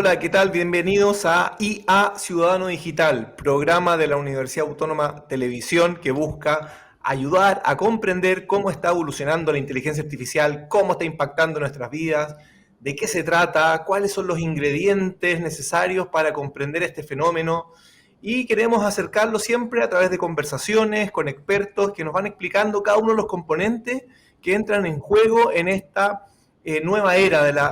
Hola, ¿qué tal? Bienvenidos a IA Ciudadano Digital, programa de la Universidad Autónoma Televisión que busca ayudar a comprender cómo está evolucionando la inteligencia artificial, cómo está impactando nuestras vidas, de qué se trata, cuáles son los ingredientes necesarios para comprender este fenómeno. Y queremos acercarlo siempre a través de conversaciones con expertos que nos van explicando cada uno de los componentes que entran en juego en esta nueva era de la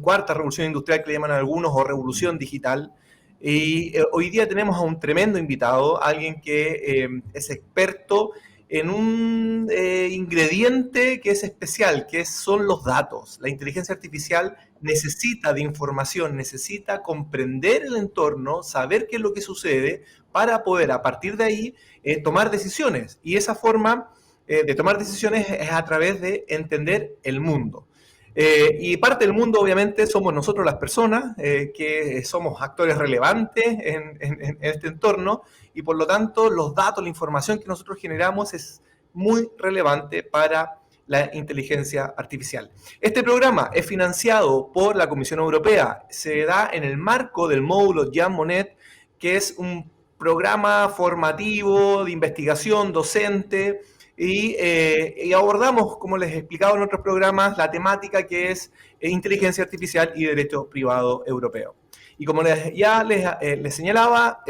cuarta revolución industrial que le llaman algunos, o revolución digital. Y hoy día tenemos a un tremendo invitado, alguien que es experto en un ingrediente que es especial, que son los datos. La inteligencia artificial necesita de información, necesita comprender el entorno, saber qué es lo que sucede para poder a partir de ahí tomar decisiones. Y esa forma de tomar decisiones es a través de entender el mundo. Y parte del mundo, obviamente, somos nosotros las personas, que somos actores relevantes en este entorno, y por lo tanto los datos, la información que nosotros generamos es muy relevante para la inteligencia artificial. Este programa es financiado por la Comisión Europea, se da en el marco del módulo Jean Monnet, que es un programa formativo de investigación docente, y abordamos, como les he explicado en otros programas, la temática que es inteligencia artificial y derecho privado europeo. Y como les señalaba,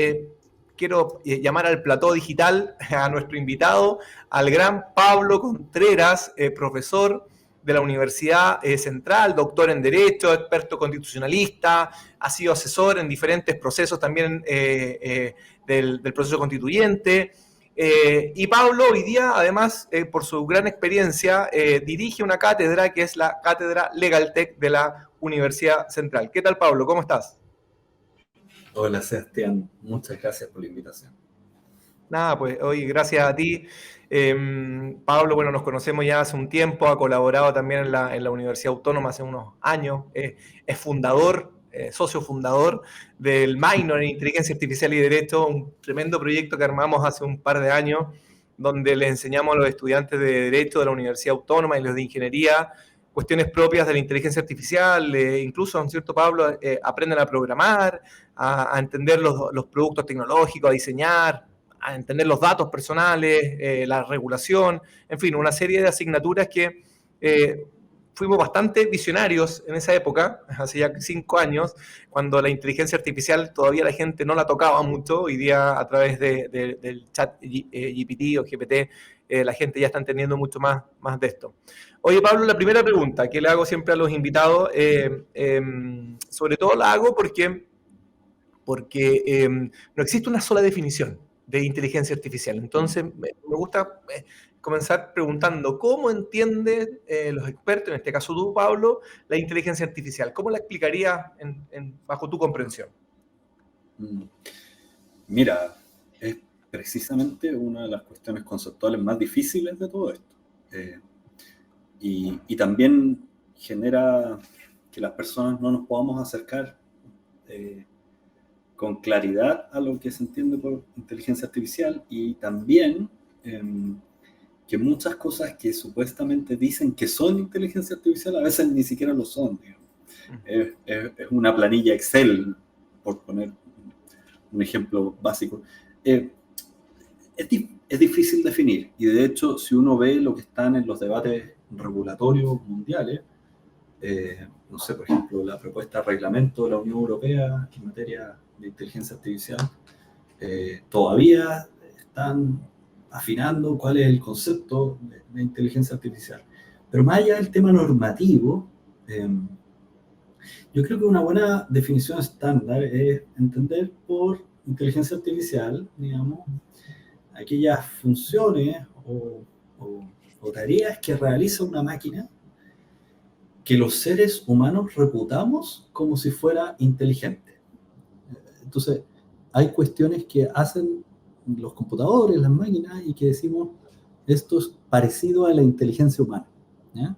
quiero llamar al plató digital a nuestro invitado, al gran Pablo Contreras, profesor de la Universidad Central, doctor en Derecho, experto constitucionalista, ha sido asesor en diferentes procesos también del proceso constituyente. Y Pablo hoy día, además, por su gran experiencia, dirige una cátedra que es la Cátedra LegalTech de la Universidad Central. ¿Qué tal, Pablo? ¿Cómo estás? Hola, Sebastián. Muchas gracias por la invitación. Nada, pues hoy gracias a ti. Pablo, bueno, nos conocemos ya hace un tiempo, ha colaborado también en la Universidad Autónoma hace unos años, es fundador, socio fundador del Minor en Inteligencia Artificial y Derecho, un tremendo proyecto que armamos hace un par de años, donde le enseñamos a los estudiantes de Derecho de la Universidad Autónoma y los de Ingeniería cuestiones propias de la inteligencia artificial, incluso, ¿no es cierto, Pablo? Aprenden a programar, a entender los productos tecnológicos, a diseñar, a entender los datos personales, la regulación, en fin, una serie de asignaturas que fuimos bastante visionarios en esa época, hace ya 5 años, cuando la inteligencia artificial todavía la gente no la tocaba mucho. Hoy día a través del chat GPT o GPT, la gente ya está entendiendo mucho más de esto. Oye, Pablo, la primera pregunta que le hago siempre a los invitados, sobre todo la hago porque no existe una sola definición de inteligencia artificial. Entonces, me gusta comenzar preguntando, ¿cómo entienden los expertos, en este caso tú, Pablo, la inteligencia artificial? ¿Cómo la explicarías bajo tu comprensión? Mira, es precisamente una de las cuestiones conceptuales más difíciles de todo esto. Y también genera que las personas no nos podamos acercar con claridad a lo que se entiende por inteligencia artificial, y también que muchas cosas que supuestamente dicen que son inteligencia artificial a veces ni siquiera lo son, digamos. Es una planilla Excel, por poner un ejemplo básico. Es difícil definir, y de hecho, si uno ve lo que están en los debates regulatorios mundiales, no sé, por ejemplo, la propuesta de reglamento de la Unión Europea en materia de inteligencia artificial, todavía están afinando cuál es el concepto de inteligencia artificial. Pero más allá del tema normativo, yo creo que una buena definición estándar es entender por inteligencia artificial, digamos, aquellas funciones o tareas que realiza una máquina que los seres humanos reputamos como si fuera inteligente. Entonces, hay cuestiones que hacen los computadores, las máquinas, y que decimos, esto es parecido a la inteligencia humana, ¿ya?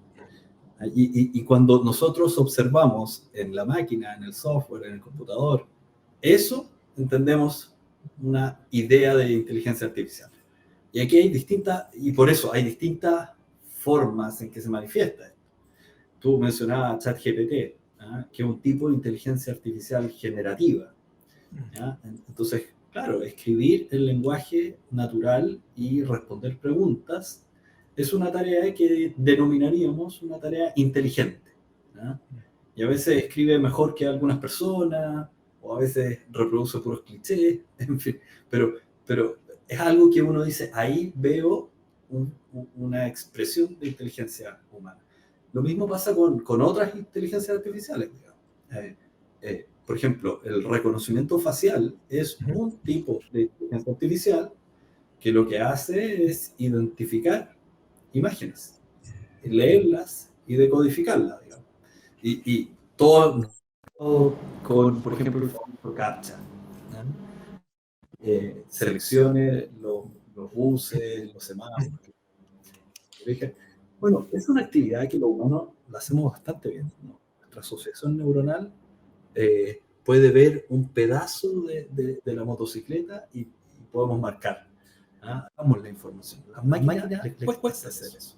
Y cuando nosotros observamos en la máquina, en el software, en el computador, eso entendemos una idea de inteligencia artificial. Y aquí hay y por eso hay distintas formas en que se manifiesta. Tú mencionabas ChatGPT. que es un tipo de inteligencia artificial generativa. ¿Ya? Entonces, claro, escribir el lenguaje natural y responder preguntas es una tarea que denominaríamos una tarea inteligente. ¿Ya? Y a veces escribe mejor que algunas personas, o a veces reproduce puros clichés, en fin, pero es algo que uno dice, ahí veo una expresión de inteligencia humana. Lo mismo pasa con otras inteligencias artificiales, digamos. Por ejemplo, el reconocimiento facial es un tipo de inteligencia artificial que lo que hace es identificar imágenes, leerlas y decodificarlas, digamos. Y todo con, por ejemplo, el famoso CAPTCHA. Seleccione los buses, los semáforos. Bueno, es una actividad que los humanos la hacemos bastante bien, ¿no? Nuestra asociación neuronal puede ver un pedazo de la motocicleta y podemos marcar. Damos la información. Las máquinas les cuesta hacer eso.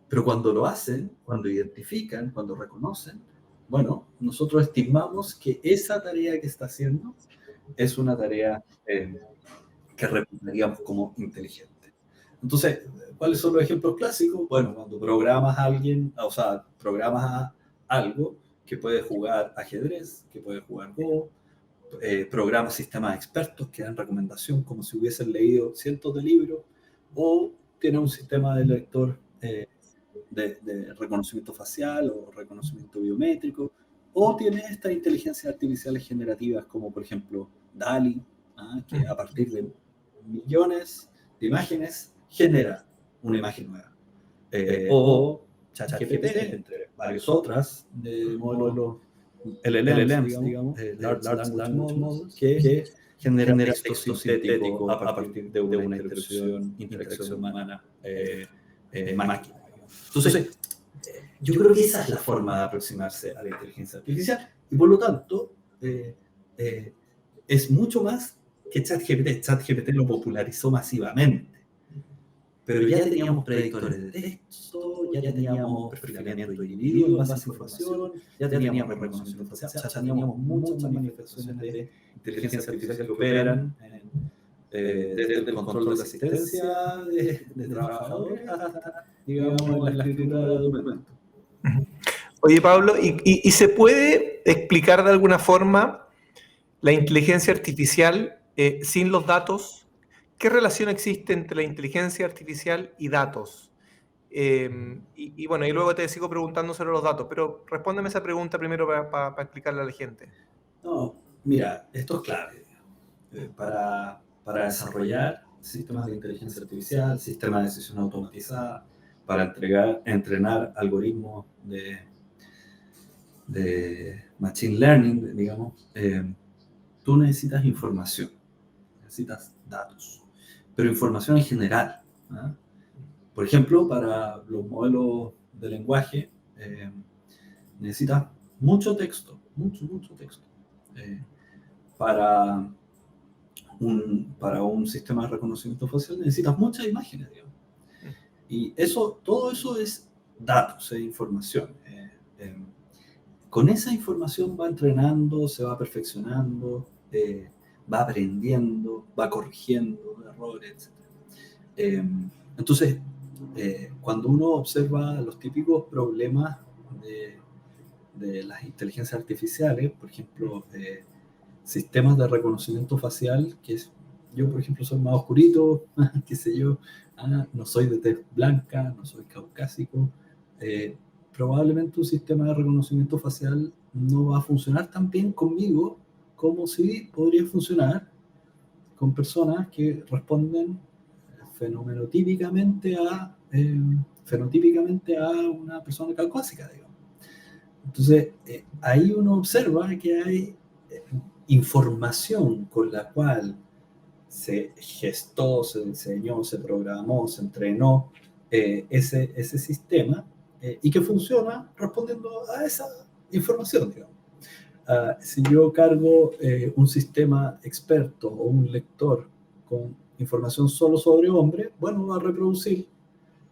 Pero cuando lo hacen, cuando identifican, cuando reconocen, bueno, nosotros estimamos que esa tarea que está haciendo es una tarea que reputaríamos como inteligente. Entonces, ¿cuáles son los ejemplos clásicos? Bueno, cuando programas a alguien, o sea, programas algo que puede jugar ajedrez, que puede jugar Go, programas sistemas expertos que dan recomendación como si hubiesen leído cientos de libros, o tiene un sistema de lector de reconocimiento facial o reconocimiento biométrico, o tiene estas inteligencias artificiales generativas como por ejemplo DALL-E, que a partir de millones de imágenes genera una imagen nueva. O ChatGPT, entre varias otras de modelos LLMs, digamos, Large Language Models, que genera texto sintético a partir de una interacción humana máquina. Entonces, yo creo que esa es la forma de aproximarse a la inteligencia artificial y por lo tanto es mucho más que ChatGPT. ChatGPT lo popularizó masivamente, pero ya teníamos predictores de texto, ya teníamos perfilamiento de individuo en base a información, ya teníamos reconocimiento facial, ya teníamos muchas manifestaciones de inteligencia artificial que operan desde el control de la asistencia de trabajadores hasta, digamos, en la escritura de documentos. Oye, Pablo, ¿y se puede explicar de alguna forma la inteligencia artificial sin los datos? ¿Qué relación existe entre la inteligencia artificial y datos? Y bueno, y luego te sigo preguntando sobre los datos, pero respóndeme esa pregunta primero para explicarle a la gente. No, mira, esto es clave. Para desarrollar sistemas de inteligencia artificial, sistemas de decisión automatizada, para entrenar algoritmos de machine learning, digamos, tú necesitas información, necesitas datos, pero información en general. Por ejemplo, para los modelos de lenguaje, necesitas mucho texto, mucho texto. Para un sistema de reconocimiento facial necesitas muchas imágenes, digamos. Y todo eso es datos, es información. Con esa información va entrenando, se va perfeccionando, va aprendiendo, va corrigiendo errores, etc. Entonces, cuando uno observa los típicos problemas de las inteligencias artificiales, por ejemplo, sistemas de reconocimiento facial, yo, por ejemplo, soy más oscurito, qué sé yo, no soy de tez blanca, no soy caucásico, probablemente un sistema de reconocimiento facial no va a funcionar tan bien conmigo como si podría funcionar con personas que responden fenotípicamente a una persona caucásica, digamos. Entonces, ahí uno observa que hay información con la cual se gestó, se diseñó, se programó, se entrenó ese sistema y que funciona respondiendo a esa información, digamos. Si yo cargo un sistema experto o un lector con información solo sobre hombre, bueno, va a reproducir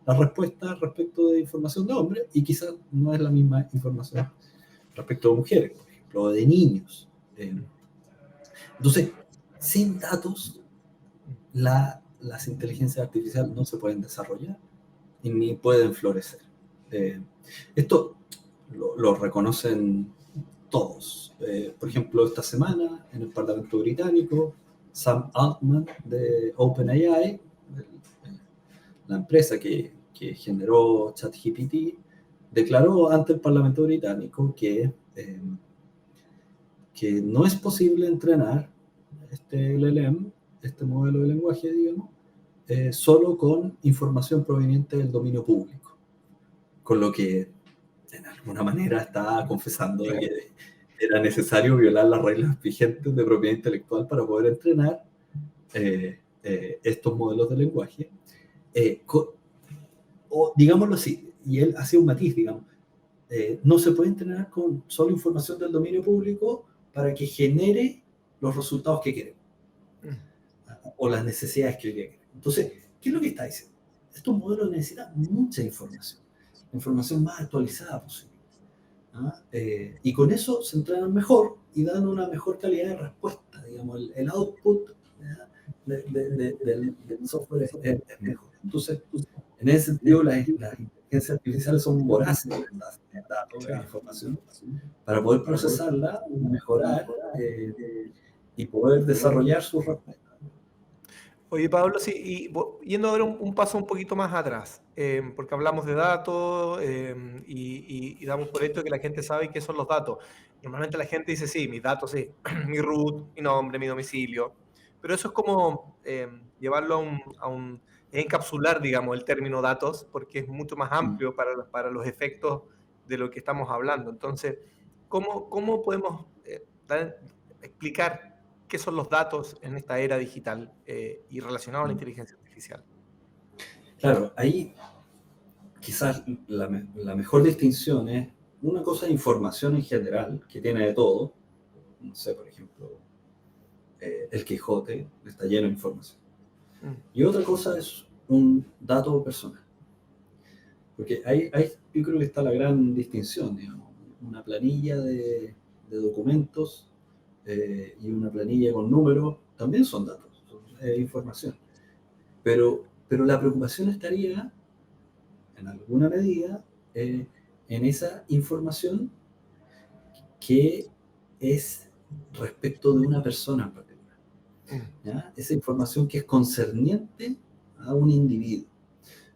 la respuesta respecto de información de hombres y quizás no es la misma información respecto de mujeres, por ejemplo, o de niños. Entonces, sin datos, las inteligencias artificiales no se pueden desarrollar y ni pueden florecer. Esto lo reconocen todos. Por ejemplo, esta semana en el Parlamento británico, Sam Altman de OpenAI, la empresa que generó ChatGPT, declaró ante el Parlamento británico que no es posible entrenar este LLM, este modelo de lenguaje, digamos, solo con información proveniente del dominio público. Con lo que, en alguna manera, está confesando de que era necesario violar las reglas vigentes de propiedad intelectual para poder entrenar estos modelos de lenguaje. O digámoslo así, y él hacía un matiz, digamos, no se puede entrenar con solo información del dominio público para que genere los resultados que queremos o las necesidades que queremos. Entonces, ¿qué es lo que está diciendo? Estos modelos necesitan mucha información, la información más actualizada posible. Y con eso se entrenan mejor y dan una mejor calidad de respuesta, digamos, el output del software es mejor. Entonces, en ese sentido, las inteligencias artificiales son voraces de datos, de información, para poder procesarla, mejorar y poder desarrollar sus respuestas. Oye, Pablo, sí, yendo a ver un paso un poquito más atrás, porque hablamos de datos y damos por hecho que la gente sabe qué son los datos. Normalmente la gente dice, sí, mis datos, sí, mi root, mi nombre, mi domicilio, pero eso es como llevarlo encapsular, digamos, el término datos, porque es mucho más amplio para los efectos de lo que estamos hablando. Entonces, ¿cómo podemos explicar qué son los datos en esta era digital y relacionado a la inteligencia artificial? Claro, ahí quizás la mejor distinción es una cosa de información en general, que tiene de todo. No sé, por ejemplo, el Quijote está lleno de información. Y otra cosa es un dato personal. Porque ahí yo creo que está la gran distinción, digamos. Una planilla de documentos y una planilla con números también son datos, son información. Pero la preocupación estaría, en alguna medida, en esa información que es respecto de una persona en particular. ¿Ya? Esa información que es concerniente a un individuo.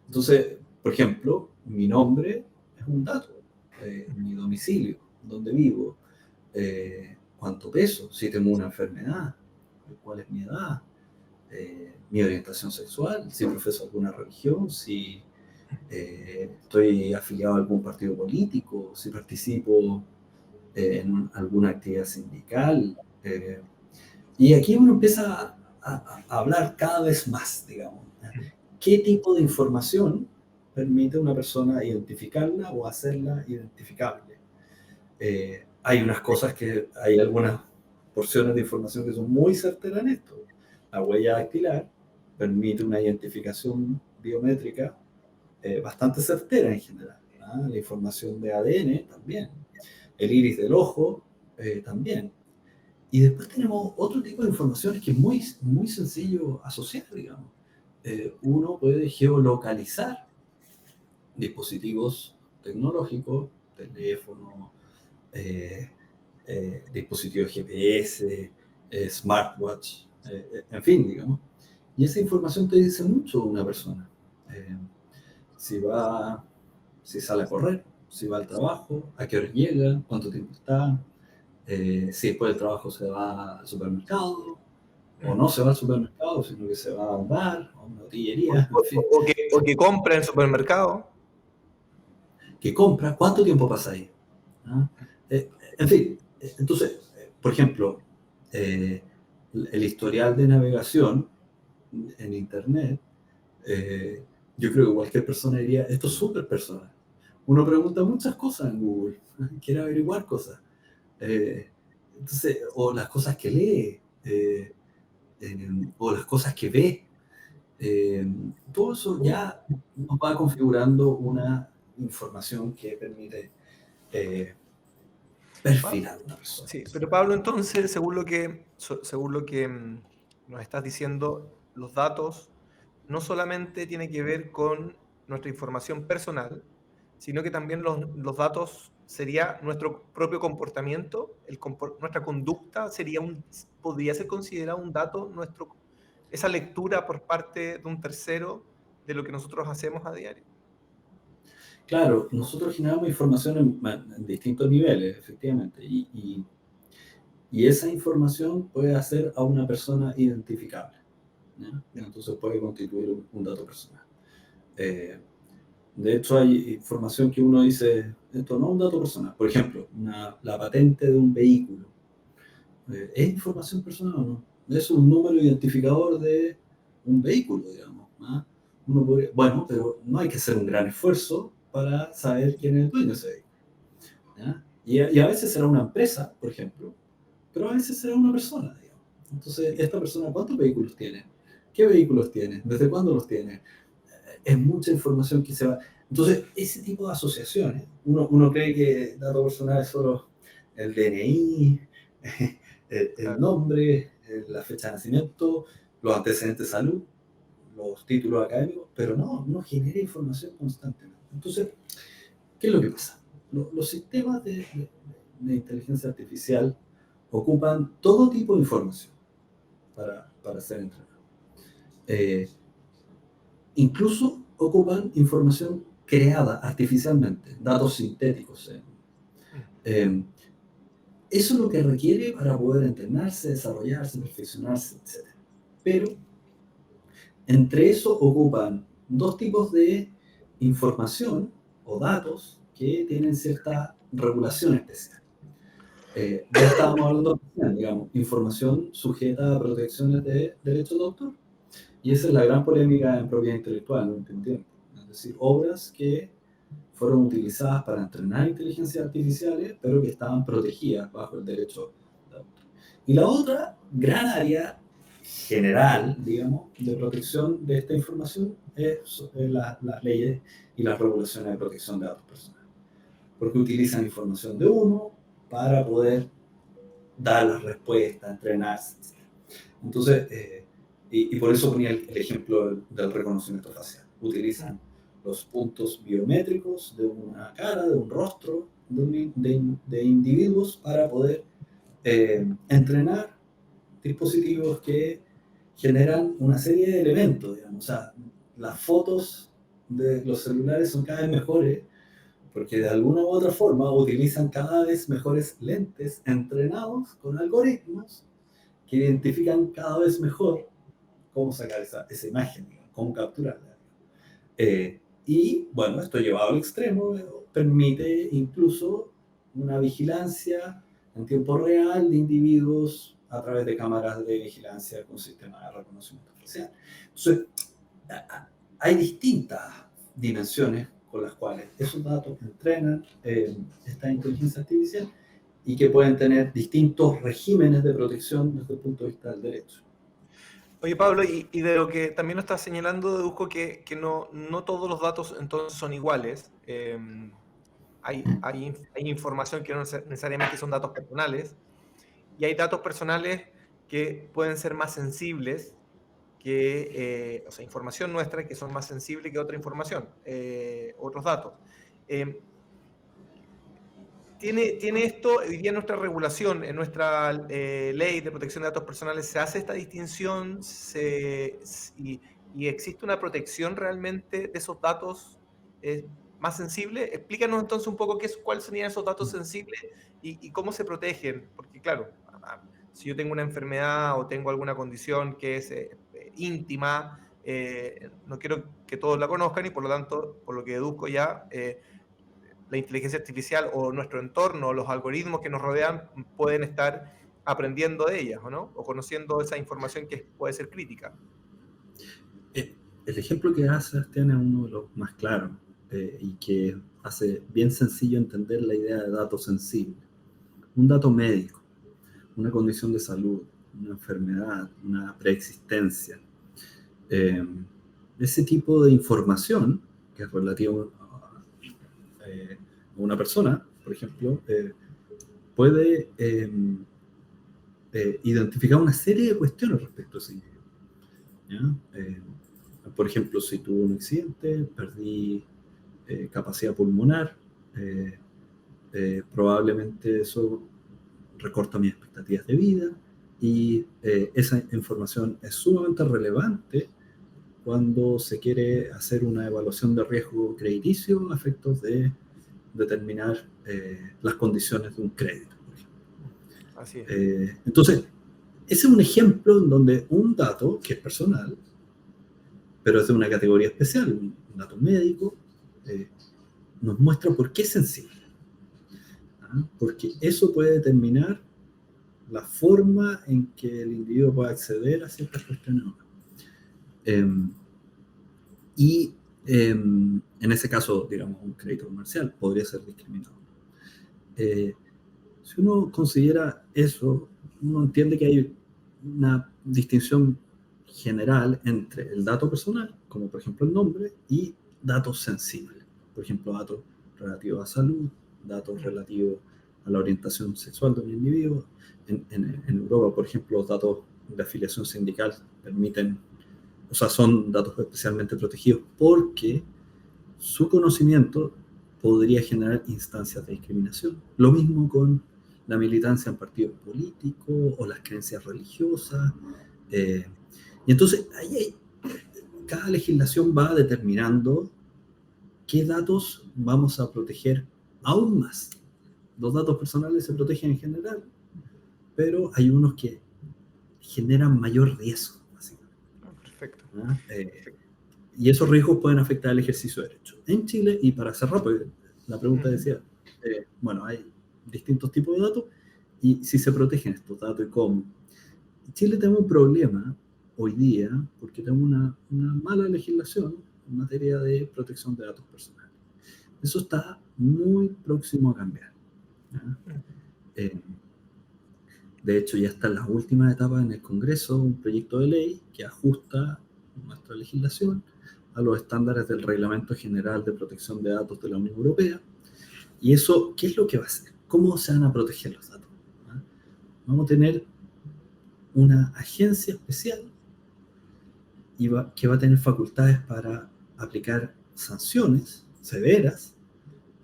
Entonces, por ejemplo, mi nombre es un dato, mi domicilio, dónde vivo, cuánto peso, si tengo una enfermedad, cuál es mi edad, mi orientación sexual, si profeso alguna religión, si estoy afiliado a algún partido político, si participo en alguna actividad sindical. Y aquí uno empieza a hablar cada vez más, digamos. ¿Qué tipo de información permite a una persona identificarla o hacerla identificable? Hay unas cosas hay algunas porciones de información que son muy certeras en esto. La huella dactilar permite una identificación biométrica bastante certera en general. La información de ADN también. El iris del ojo también. Y después tenemos otro tipo de informaciones que es muy, muy sencillo asociar, digamos. Uno puede geolocalizar dispositivos tecnológicos, teléfono, dispositivos GPS, smartwatch, en fin, digamos. Y esa información te dice mucho de una persona. Si sale a correr, si va al trabajo, a qué hora llega, cuánto tiempo está, si después del trabajo se va al supermercado, o no se va al supermercado, sino que se va a un bar, a una botillería, en fin. O que compra en el supermercado. Que compra, ¿cuánto tiempo pasa ahí? En fin, entonces, por ejemplo, el historial de navegación en Internet, yo creo que cualquier persona diría, esto es súper personal. Uno pregunta muchas cosas en Google, quiere averiguar cosas. Entonces, o las cosas que lee, o las cosas que ve. Todo eso ya nos va configurando una información que permite perfilar a una persona. Sí, pero Pablo, entonces, según lo que nos estás diciendo, los datos no solamente tienen que ver con nuestra información personal, sino que también los datos sería nuestro propio comportamiento, nuestra conducta podría ser considerado un dato, esa lectura por parte de un tercero de lo que nosotros hacemos a diario. Claro, nosotros generamos información en distintos niveles, efectivamente, y esa información puede hacer a una persona identificable, ¿ya? Entonces puede constituir un dato personal. Eh, de hecho, hay información que uno dice, esto no es un dato personal. Por ejemplo, la patente de un vehículo. ¿Es información personal o no? Es un número identificador de un vehículo, digamos. ¿Ah? Bueno, pero no hay que hacer un gran esfuerzo para saber quién es el dueño de ese vehículo. ¿Ya? Y a veces será una empresa, por ejemplo, pero a veces será una persona, digamos. Entonces, esta persona, ¿cuántos vehículos tiene? ¿Qué vehículos tiene? ¿Desde cuándo los tiene? Es mucha información que se va. Entonces, ese tipo de asociaciones, uno cree que dato personal es solo el DNI, el Claro. nombre, la fecha de nacimiento, los antecedentes de salud, los títulos académicos, pero no genera información constantemente. Entonces, ¿qué es lo que pasa? Los sistemas de inteligencia artificial ocupan todo tipo de información para ser entrenados. Eh, Incluso ocupan información creada artificialmente, datos sintéticos. Eh, Eso es lo que requiere para poder entrenarse, desarrollarse, perfeccionarse, etc. Pero entre eso ocupan dos tipos de información o datos que tienen cierta regulación especial. Ya estábamos hablando, digamos, información sujeta a protecciones de derechos de autor. Y esa es la gran polémica en propiedad intelectual en el último tiempo. Es decir, obras que fueron utilizadas para entrenar inteligencias artificiales, pero que estaban protegidas bajo el derecho de autor. Y la otra gran área general, digamos, de protección de esta información es las leyes y las regulaciones de protección de datos personales. Porque utilizan información de uno para poder dar las respuestas, entrenarse, etc. Entonces, y por eso ponía el ejemplo del reconocimiento facial. Utilizan los puntos biométricos de una cara, de un rostro, de individuos para poder entrenar dispositivos que generan una serie de elementos, digamos. O sea, las fotos de los celulares son cada vez mejores porque de alguna u otra forma utilizan cada vez mejores lentes entrenados con algoritmos que identifican cada vez mejor cómo sacar esa imagen, cómo capturarla. Y bueno, esto llevado al extremo permite incluso una vigilancia en tiempo real de individuos a través de cámaras de vigilancia con sistemas de reconocimiento facial. Entonces, hay distintas dimensiones con las cuales esos datos entrenan esta inteligencia artificial y que pueden tener distintos regímenes de protección desde el punto de vista del derecho. Oye, Pablo, y de lo que también nos estás señalando, deduzco que no todos los datos entonces son iguales. Hay información que no necesariamente son datos personales, y hay datos personales que pueden ser más sensibles o sea, información nuestra que son más sensibles que otra información, otros datos. Eh, ¿Tiene esto, hoy día en nuestra regulación, en nuestra ley de protección de datos personales, se hace esta distinción y existe una protección realmente de esos datos más sensibles? Explícanos entonces un poco cuáles serían esos datos sensibles y cómo se protegen, porque claro, si yo tengo una enfermedad o tengo alguna condición que es íntima, no quiero que todos la conozcan y por lo tanto, por lo que deduzco ya, la inteligencia artificial o nuestro entorno, los algoritmos que nos rodean, pueden estar aprendiendo de ellas, ¿o no? O conociendo esa información que puede ser crítica. El ejemplo que da Sebastián es uno de los más claros y que hace bien sencillo entender la idea de dato sensible. Un dato médico, una condición de salud, una enfermedad, una preexistencia. ese tipo de información, que es relativo a una persona, por ejemplo, puede identificar una serie de cuestiones respecto a ese individuo, ¿ya? Por ejemplo, si tuve un accidente, perdí capacidad pulmonar, probablemente eso recorta mis expectativas de vida, y esa información es sumamente relevante cuando se quiere hacer una evaluación de riesgo crediticio a efectos de determinar las condiciones de un crédito, por ejemplo. Así es. Entonces, ese es un ejemplo en donde un dato que es personal, pero es de una categoría especial, un dato médico, nos muestra por qué es sensible. ¿Ah? Porque eso puede determinar la forma en que el individuo puede acceder a ciertas cuestiones. Y en ese caso, digamos, un crédito comercial podría ser discriminado. Si uno considera eso, uno entiende que hay una distinción general entre el dato personal, como por ejemplo el nombre, y datos sensibles. Por ejemplo, datos relativos a salud, datos relativos a la orientación sexual de un individuo. En Europa, por ejemplo, los datos de afiliación sindical permiten, o sea, son datos especialmente protegidos porque su conocimiento podría generar instancias de discriminación. Lo mismo con la militancia en partidos políticos o las creencias religiosas. Y entonces, cada legislación va determinando qué datos vamos a proteger aún más. Los datos personales se protegen en general, pero hay unos que generan mayor riesgo, básicamente. Perfecto. ¿Ah? Y esos riesgos pueden afectar el ejercicio de derechos. En Chile, y para cerrar, porque la pregunta decía, bueno, hay distintos tipos de datos, y si se protegen estos datos y cómo. En Chile tenemos un problema hoy día, porque tenemos una mala legislación en materia de protección de datos personales. Eso está muy próximo a cambiar. De hecho, ya está en las últimas etapas en el Congreso un proyecto de ley que ajusta nuestra legislación a los estándares del Reglamento General de Protección de Datos de la Unión Europea. ¿Y eso qué es lo que va a hacer? ¿Cómo se van a proteger los datos? ¿Ah? Vamos a tener una agencia especial que va a tener facultades para aplicar sanciones severas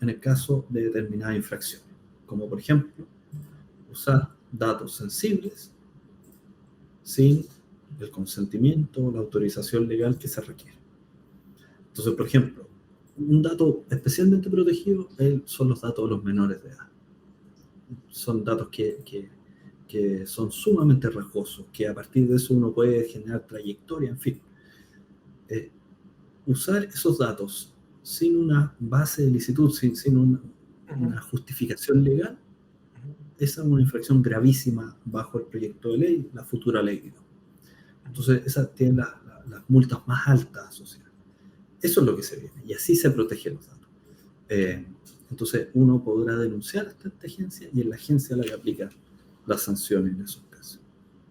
en el caso de determinadas infracciones, como por ejemplo usar datos sensibles sin el consentimiento o la autorización legal que se requiere. Entonces, por ejemplo, un dato especialmente protegido son los datos de los menores de edad. Son datos que son sumamente riesgosos, que a partir de eso uno puede generar trayectoria, en fin. Usar esos datos sin una base de licitud, sin una justificación legal, esa es una infracción gravísima bajo el proyecto de ley, la futura ley. Entonces, esa tiene las multas más altas asociadas. Eso es lo que se viene, y así se protegen los datos. Entonces, uno podrá denunciar a esta agencia, y es la agencia la que aplica las sanciones en esos casos.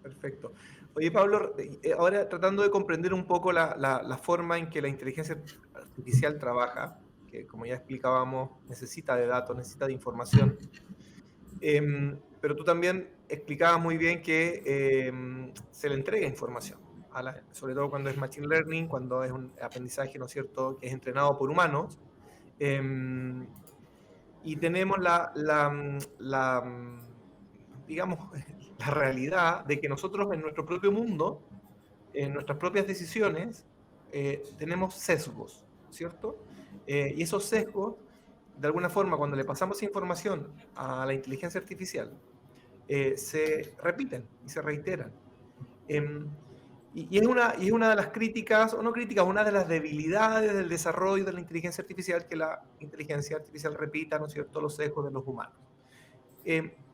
Perfecto. Oye, Pablo, ahora tratando de comprender un poco la forma en que la inteligencia artificial trabaja, que como ya explicábamos, necesita de datos, necesita de información, pero tú también explicabas muy bien que se le entrega información, sobre todo cuando es machine learning, cuando es un aprendizaje, ¿no es cierto?, que es entrenado por humanos, y tenemos digamos, la realidad de que nosotros en nuestro propio mundo, en nuestras propias decisiones, tenemos sesgos, ¿cierto? Y esos sesgos, de alguna forma, cuando le pasamos información a la inteligencia artificial, se repiten y se reiteran. Y es una de las críticas, o no críticas, una de las debilidades del desarrollo de la inteligencia artificial, que la inteligencia artificial repita, ¿no es cierto?, los sesgos de los humanos.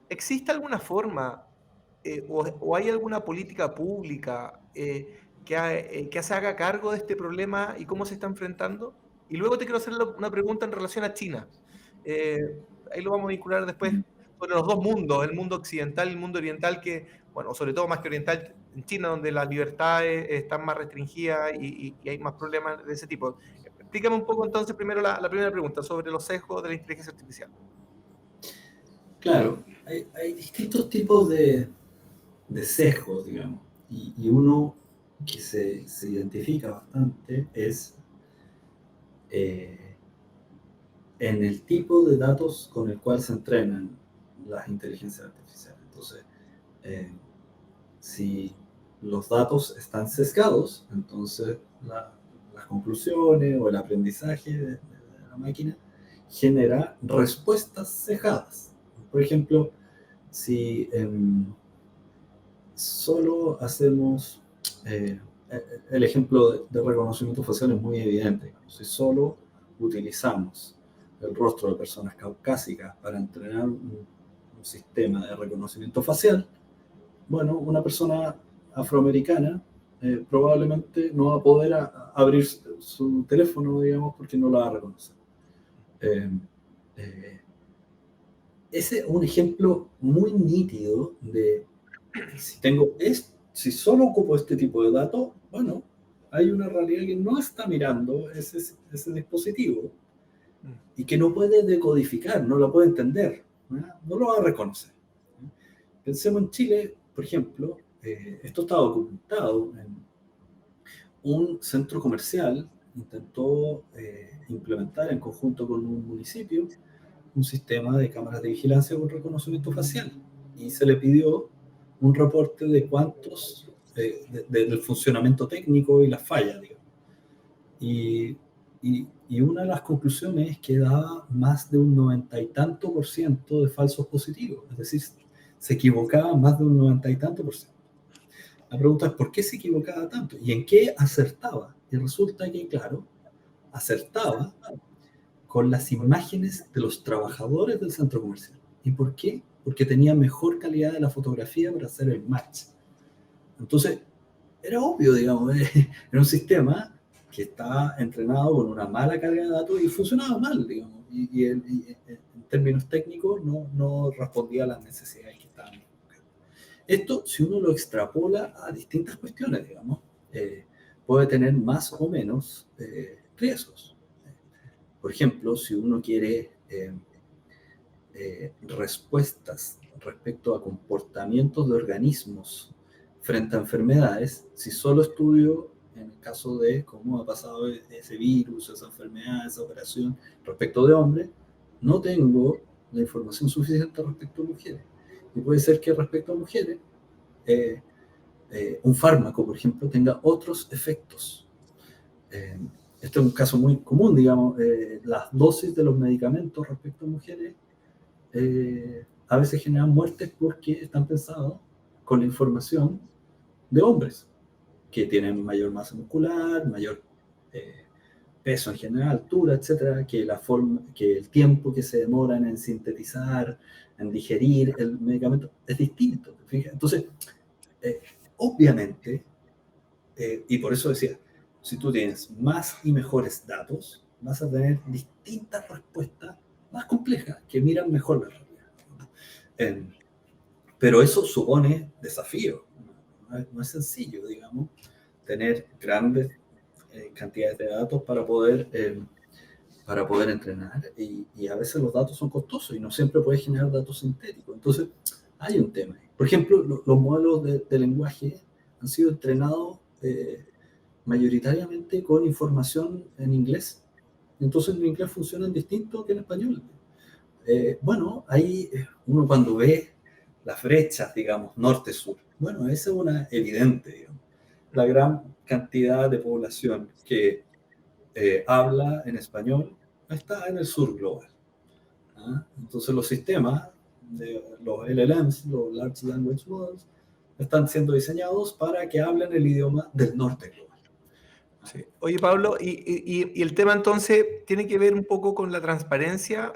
¿Existe alguna forma o hay alguna política pública que se haga cargo de este problema y cómo se está enfrentando? Y luego te quiero hacer una pregunta en relación a China. Ahí lo vamos a vincular después sobre los dos mundos, el mundo occidental y el mundo oriental, que, bueno, sobre todo más que oriental, en China, donde las libertades están más restringidas y hay más problemas de ese tipo. Explícame un poco entonces primero la primera pregunta sobre los sesgos de la inteligencia artificial. Claro, hay distintos tipos de sesgos, digamos, y uno que se identifica bastante es eh, en el tipo de datos con el cual se entrenan las inteligencias artificiales. Entonces, eh, si los datos están sesgados, entonces las conclusiones o el aprendizaje de la máquina genera respuestas sesgadas. Por ejemplo, si solo hacemos, el ejemplo de reconocimiento facial es muy evidente. Si solo utilizamos el rostro de personas caucásicas para entrenar un sistema de reconocimiento facial, bueno, una persona afroamericana probablemente no va a poder abrir su teléfono, digamos, porque no la va a reconocer. Eh, eh, Ese es un ejemplo muy nítido de si solo ocupo este tipo de datos, bueno, hay una realidad que no está mirando ese dispositivo Mm. y que no puede decodificar, no lo puede entender, no lo va a reconocer. Pensemos en Chile, por ejemplo, esto está documentado en un centro comercial intentó implementar en conjunto con un municipio un sistema de cámaras de vigilancia con reconocimiento facial y se le pidió un reporte de cuántos, del funcionamiento técnico y las fallas, digamos. Y, y una de las conclusiones es que daba más de un 90 y tanto por ciento de falsos positivos, es decir, se equivocaba más de un 90 y tanto por ciento. La pregunta es, ¿por qué se equivocaba tanto? ¿Y en qué acertaba? Y resulta que, claro, acertaba con las imágenes de los trabajadores del centro comercial. ¿Y por qué? Porque tenía mejor calidad de la fotografía para hacer el match. Entonces, era obvio, digamos, era un sistema que estaba entrenado con una mala carga de datos y funcionaba mal, digamos, y en términos técnicos no respondía a las necesidades que estaban buscando. Esto, si uno lo extrapola a distintas cuestiones, digamos, puede tener más o menos riesgos. Por ejemplo, si uno quiere respuestas respecto a comportamientos de organismos frente a enfermedades, si solo estudio en el caso de cómo ha pasado ese virus, esa enfermedad, esa operación respecto de hombres, no tengo la información suficiente respecto a mujeres. Y puede ser que respecto a mujeres, eh, un fármaco, por ejemplo, tenga otros efectos. Eh, Esto es un caso muy común, digamos, las dosis de los medicamentos respecto a mujeres a veces generan muertes porque están pensados con la información de hombres que tienen mayor masa muscular, mayor eh, peso en general, altura, etcétera, que el tiempo que se demoran en sintetizar, en digerir el medicamento es distinto. ¿Fíjate? Entonces, eh, obviamente, y por eso decía, si tú tienes más y mejores datos, vas a tener distintas respuestas más complejas que miran mejor la realidad. Eh, pero eso supone desafío. No es sencillo, digamos, tener grandes cantidades de datos para poder entrenar y a veces los datos son costosos y no siempre puedes generar datos sintéticos. Entonces, hay un tema. Por ejemplo, los modelos de lenguaje han sido entrenados mayoritariamente con información en inglés. Entonces, en inglés funcionan distinto que en español. Bueno, ahí uno cuando ve las brechas, digamos, norte-sur, bueno, esa es una evidente, digamos. La gran cantidad de población que habla en español está en el sur global. ¿Ah? Entonces los sistemas, los LLMs, los Large Language Models, están siendo diseñados para que hablen el idioma del norte global. Sí. Oye, Pablo, y el tema entonces tiene que ver un poco con la transparencia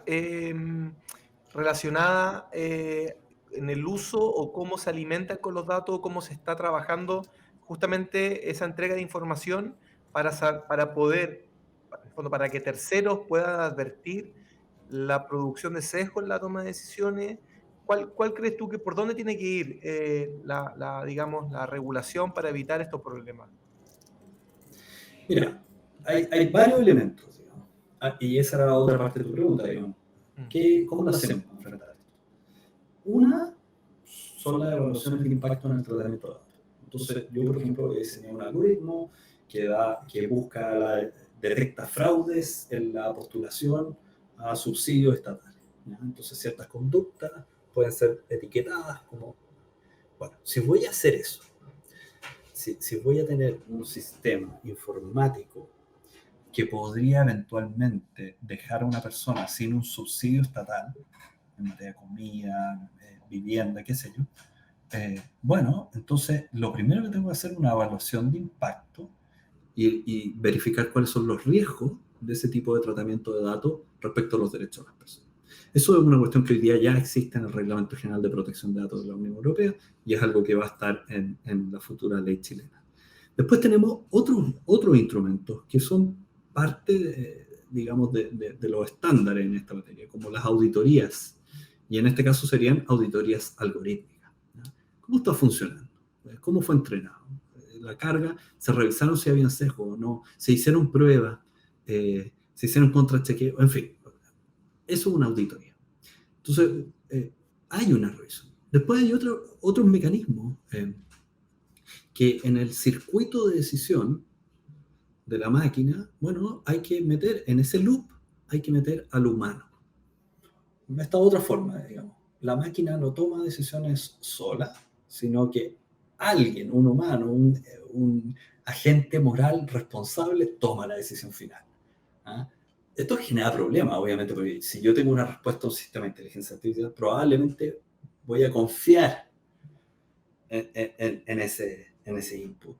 relacionada en el uso o cómo se alimenta con los datos, cómo se está trabajando justamente esa entrega de información para poder, en el fondo, para que terceros puedan advertir la producción de sesgo en la toma de decisiones ¿Cuál crees tú que por dónde tiene que ir digamos, la regulación para evitar estos problemas? Mira, hay varios elementos, digamos. Y esa era otra parte de tu pregunta, digamos. Mm, ¿Cómo lo hacemos para enfrentar esto? Una son las evaluaciones de impacto en el tratamiento de datos. Entonces, yo, por ejemplo, he diseñado un algoritmo que busca, detecta fraudes en la postulación a subsidios estatales, ¿ya? Entonces, ciertas conductas pueden ser etiquetadas como, bueno, si voy a hacer eso, si voy a tener un sistema informático que podría eventualmente dejar a una persona sin un subsidio estatal, en materia de comida, vivienda, qué sé yo, bueno, entonces lo primero que tengo que hacer es una evaluación de impacto y verificar cuáles son los riesgos de ese tipo de tratamiento de datos respecto a los derechos de las personas. Eso es una cuestión que hoy día ya existe en el Reglamento General de Protección de Datos de la Unión Europea y es algo que va a estar en la futura ley chilena. Después tenemos otros instrumentos que son parte, digamos, de los estándares en esta materia, como las auditorías, y en este caso serían auditorías algorítmicas, ¿ya? ¿Cómo está funcionando? ¿Cómo fue entrenado? La carga, se revisaron si habían sesgo o no, se hicieron pruebas, se hicieron contrachequeos, en fin, eso es una auditoría. Entonces, hay una revisión. Después hay otros mecanismos que en el circuito de decisión de la máquina, bueno, hay que meter en ese loop, hay que meter al humano. Esta otra forma, digamos, la máquina no toma decisiones sola, sino que alguien, un humano, un agente moral responsable toma la decisión final. ¿Ah? Esto genera problemas, obviamente, porque si yo tengo una respuesta a un sistema de inteligencia artificial, probablemente voy a confiar en ese input,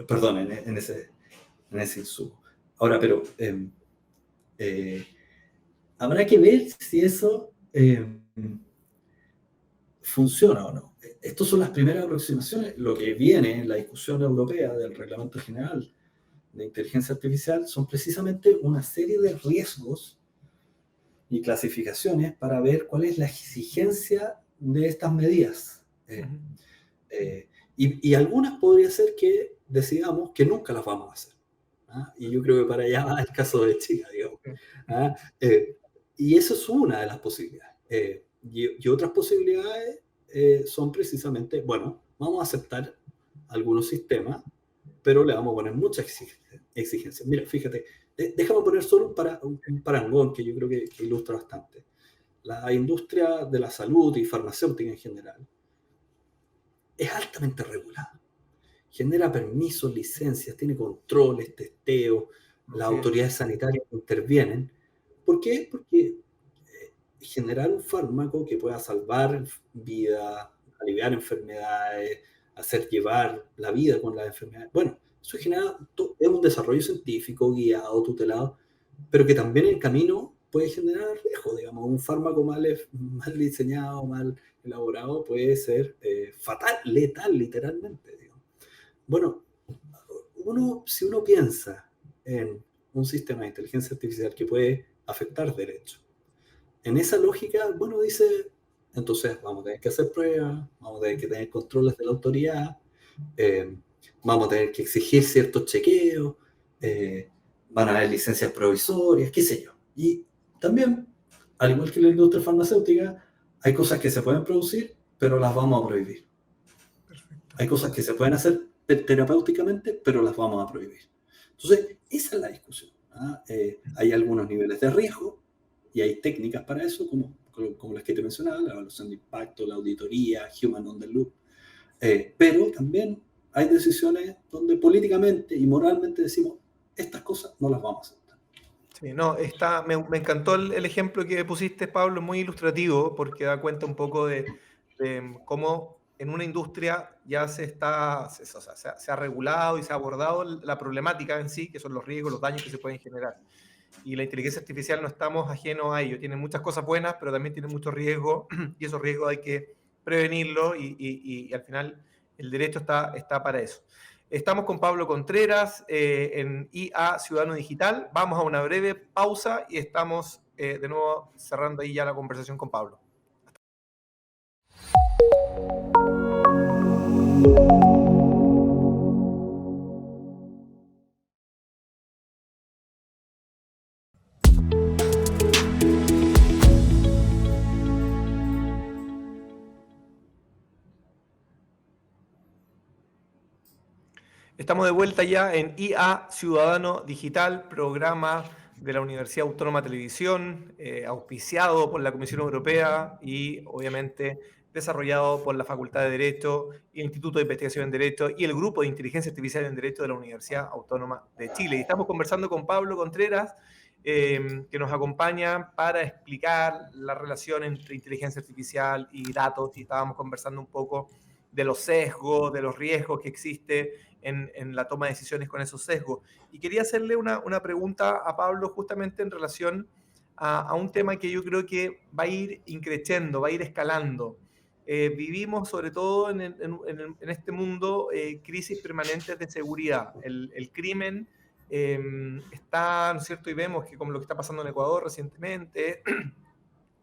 perdón, en ese insumo. Ahora, pero eh, habrá que ver si eso funciona o no. Estas son las primeras aproximaciones. Lo que viene en la discusión europea del Reglamento General de Inteligencia Artificial son precisamente una serie de riesgos y clasificaciones para ver cuál es la exigencia de estas medidas. Y algunas podría ser que decidamos que nunca las vamos a hacer. ¿Ah? Y yo creo que para allá va el caso de China, digamos. ¿Ah? Y eso es una de las posibilidades. Y otras posibilidades son precisamente, bueno, vamos a aceptar algunos sistemas, pero le vamos a poner muchas exigencias. Mira, fíjate, déjame poner solo un parangón que yo creo que ilustra bastante. La industria de la salud y farmacéutica en general es altamente regulada. Genera permisos, licencias, tiene controles, testeos, las Así es. autoridades sanitarias intervienen. ¿Por qué? Porque generar un fármaco que pueda salvar vidas, aliviar enfermedades, hacer llevar la vida con las enfermedades, bueno, eso es un desarrollo científico guiado, tutelado, pero que también en el camino puede generar riesgo, digamos, un fármaco mal diseñado, mal elaborado puede ser fatal, letal, literalmente, digamos. Bueno, si uno piensa en un sistema de inteligencia artificial que puede afectar derechos, en esa lógica, bueno, dice, entonces vamos a tener que hacer pruebas, vamos a tener que tener controles de la autoridad, eh, vamos a tener que exigir ciertos chequeos, eh, van a haber licencias provisorias, qué sé yo. Y también, al igual que la industria farmacéutica, hay cosas que se pueden producir, pero las vamos a prohibir. Perfecto. Hay cosas que se pueden hacer terapéuticamente, pero las vamos a prohibir. Entonces, esa es la discusión. ¿Ah? Hay algunos niveles de riesgo y hay técnicas para eso, como las que te mencionaba, la evaluación de impacto, la auditoría, Human on the Loop. Pero también hay decisiones donde políticamente y moralmente decimos, estas cosas no las vamos a aceptar. Sí, no, me encantó el ejemplo que pusiste, Pablo, muy ilustrativo, porque da cuenta un poco de cómo en una industria ya o sea, se ha regulado y se ha abordado la problemática en sí, que son los riesgos, los daños que se pueden generar. Y la inteligencia artificial no estamos ajenos a ello. Tiene muchas cosas buenas, pero también tiene muchos riesgos, y esos riesgos hay que prevenirlos, y al final el derecho está para eso. Estamos con Pablo Contreras en IA Ciudadano Digital. Vamos a una breve pausa y estamos de nuevo cerrando ahí ya la conversación con Pablo. Estamos de vuelta ya en IA Ciudadano Digital, programa de la Universidad Autónoma de Televisión, auspiciado por la Comisión Europea y obviamente desarrollado por la Facultad de Derecho y el Instituto de Investigación en Derecho y el Grupo de Inteligencia Artificial en Derecho de la Universidad Autónoma de Chile. Y estamos conversando con Pablo Contreras, que nos acompaña para explicar la relación entre inteligencia artificial y datos, y estábamos conversando un poco de los sesgos, de los riesgos que existe en la toma de decisiones con esos sesgos. Y quería hacerle una pregunta a Pablo justamente en relación a un tema que yo creo que va a ir increciendo, va a ir escalando. Vivimos sobre todo en este mundo crisis permanentes de seguridad. El crimen está, ¿no es cierto? Y vemos que como lo que está pasando en Ecuador recientemente,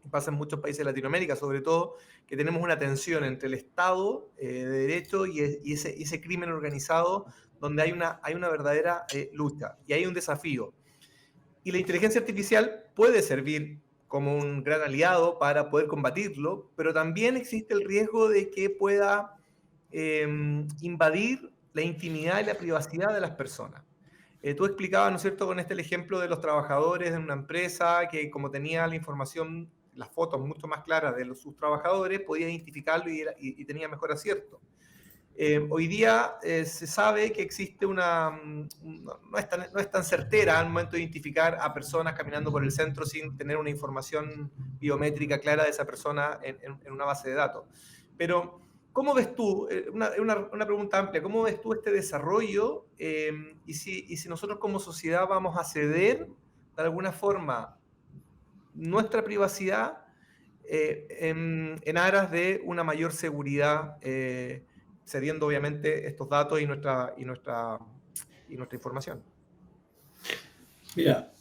pasa en muchos países de Latinoamérica, sobre todo, que tenemos una tensión entre el Estado de Derecho y ese crimen organizado, donde hay una verdadera lucha y hay un desafío. Y la inteligencia artificial puede servir como un gran aliado para poder combatirlo, pero también existe el riesgo de que pueda invadir la intimidad y la privacidad de las personas. Tú explicabas, ¿no es cierto?, con el ejemplo de los trabajadores de una empresa que como tenía la información, las fotos mucho más claras de sus trabajadores, podía identificarlo y tenía mejor acierto. Hoy día se sabe que existe no es tan certera al momento de identificar a personas caminando por el centro sin tener una información biométrica clara de esa persona en una base de datos. Pero, ¿cómo ves tú, una pregunta amplia, cómo ves tú este desarrollo y si nosotros como sociedad vamos a ceder de alguna forma nuestra privacidad en aras de una mayor seguridad, cediendo obviamente estos datos y nuestra información? Mira,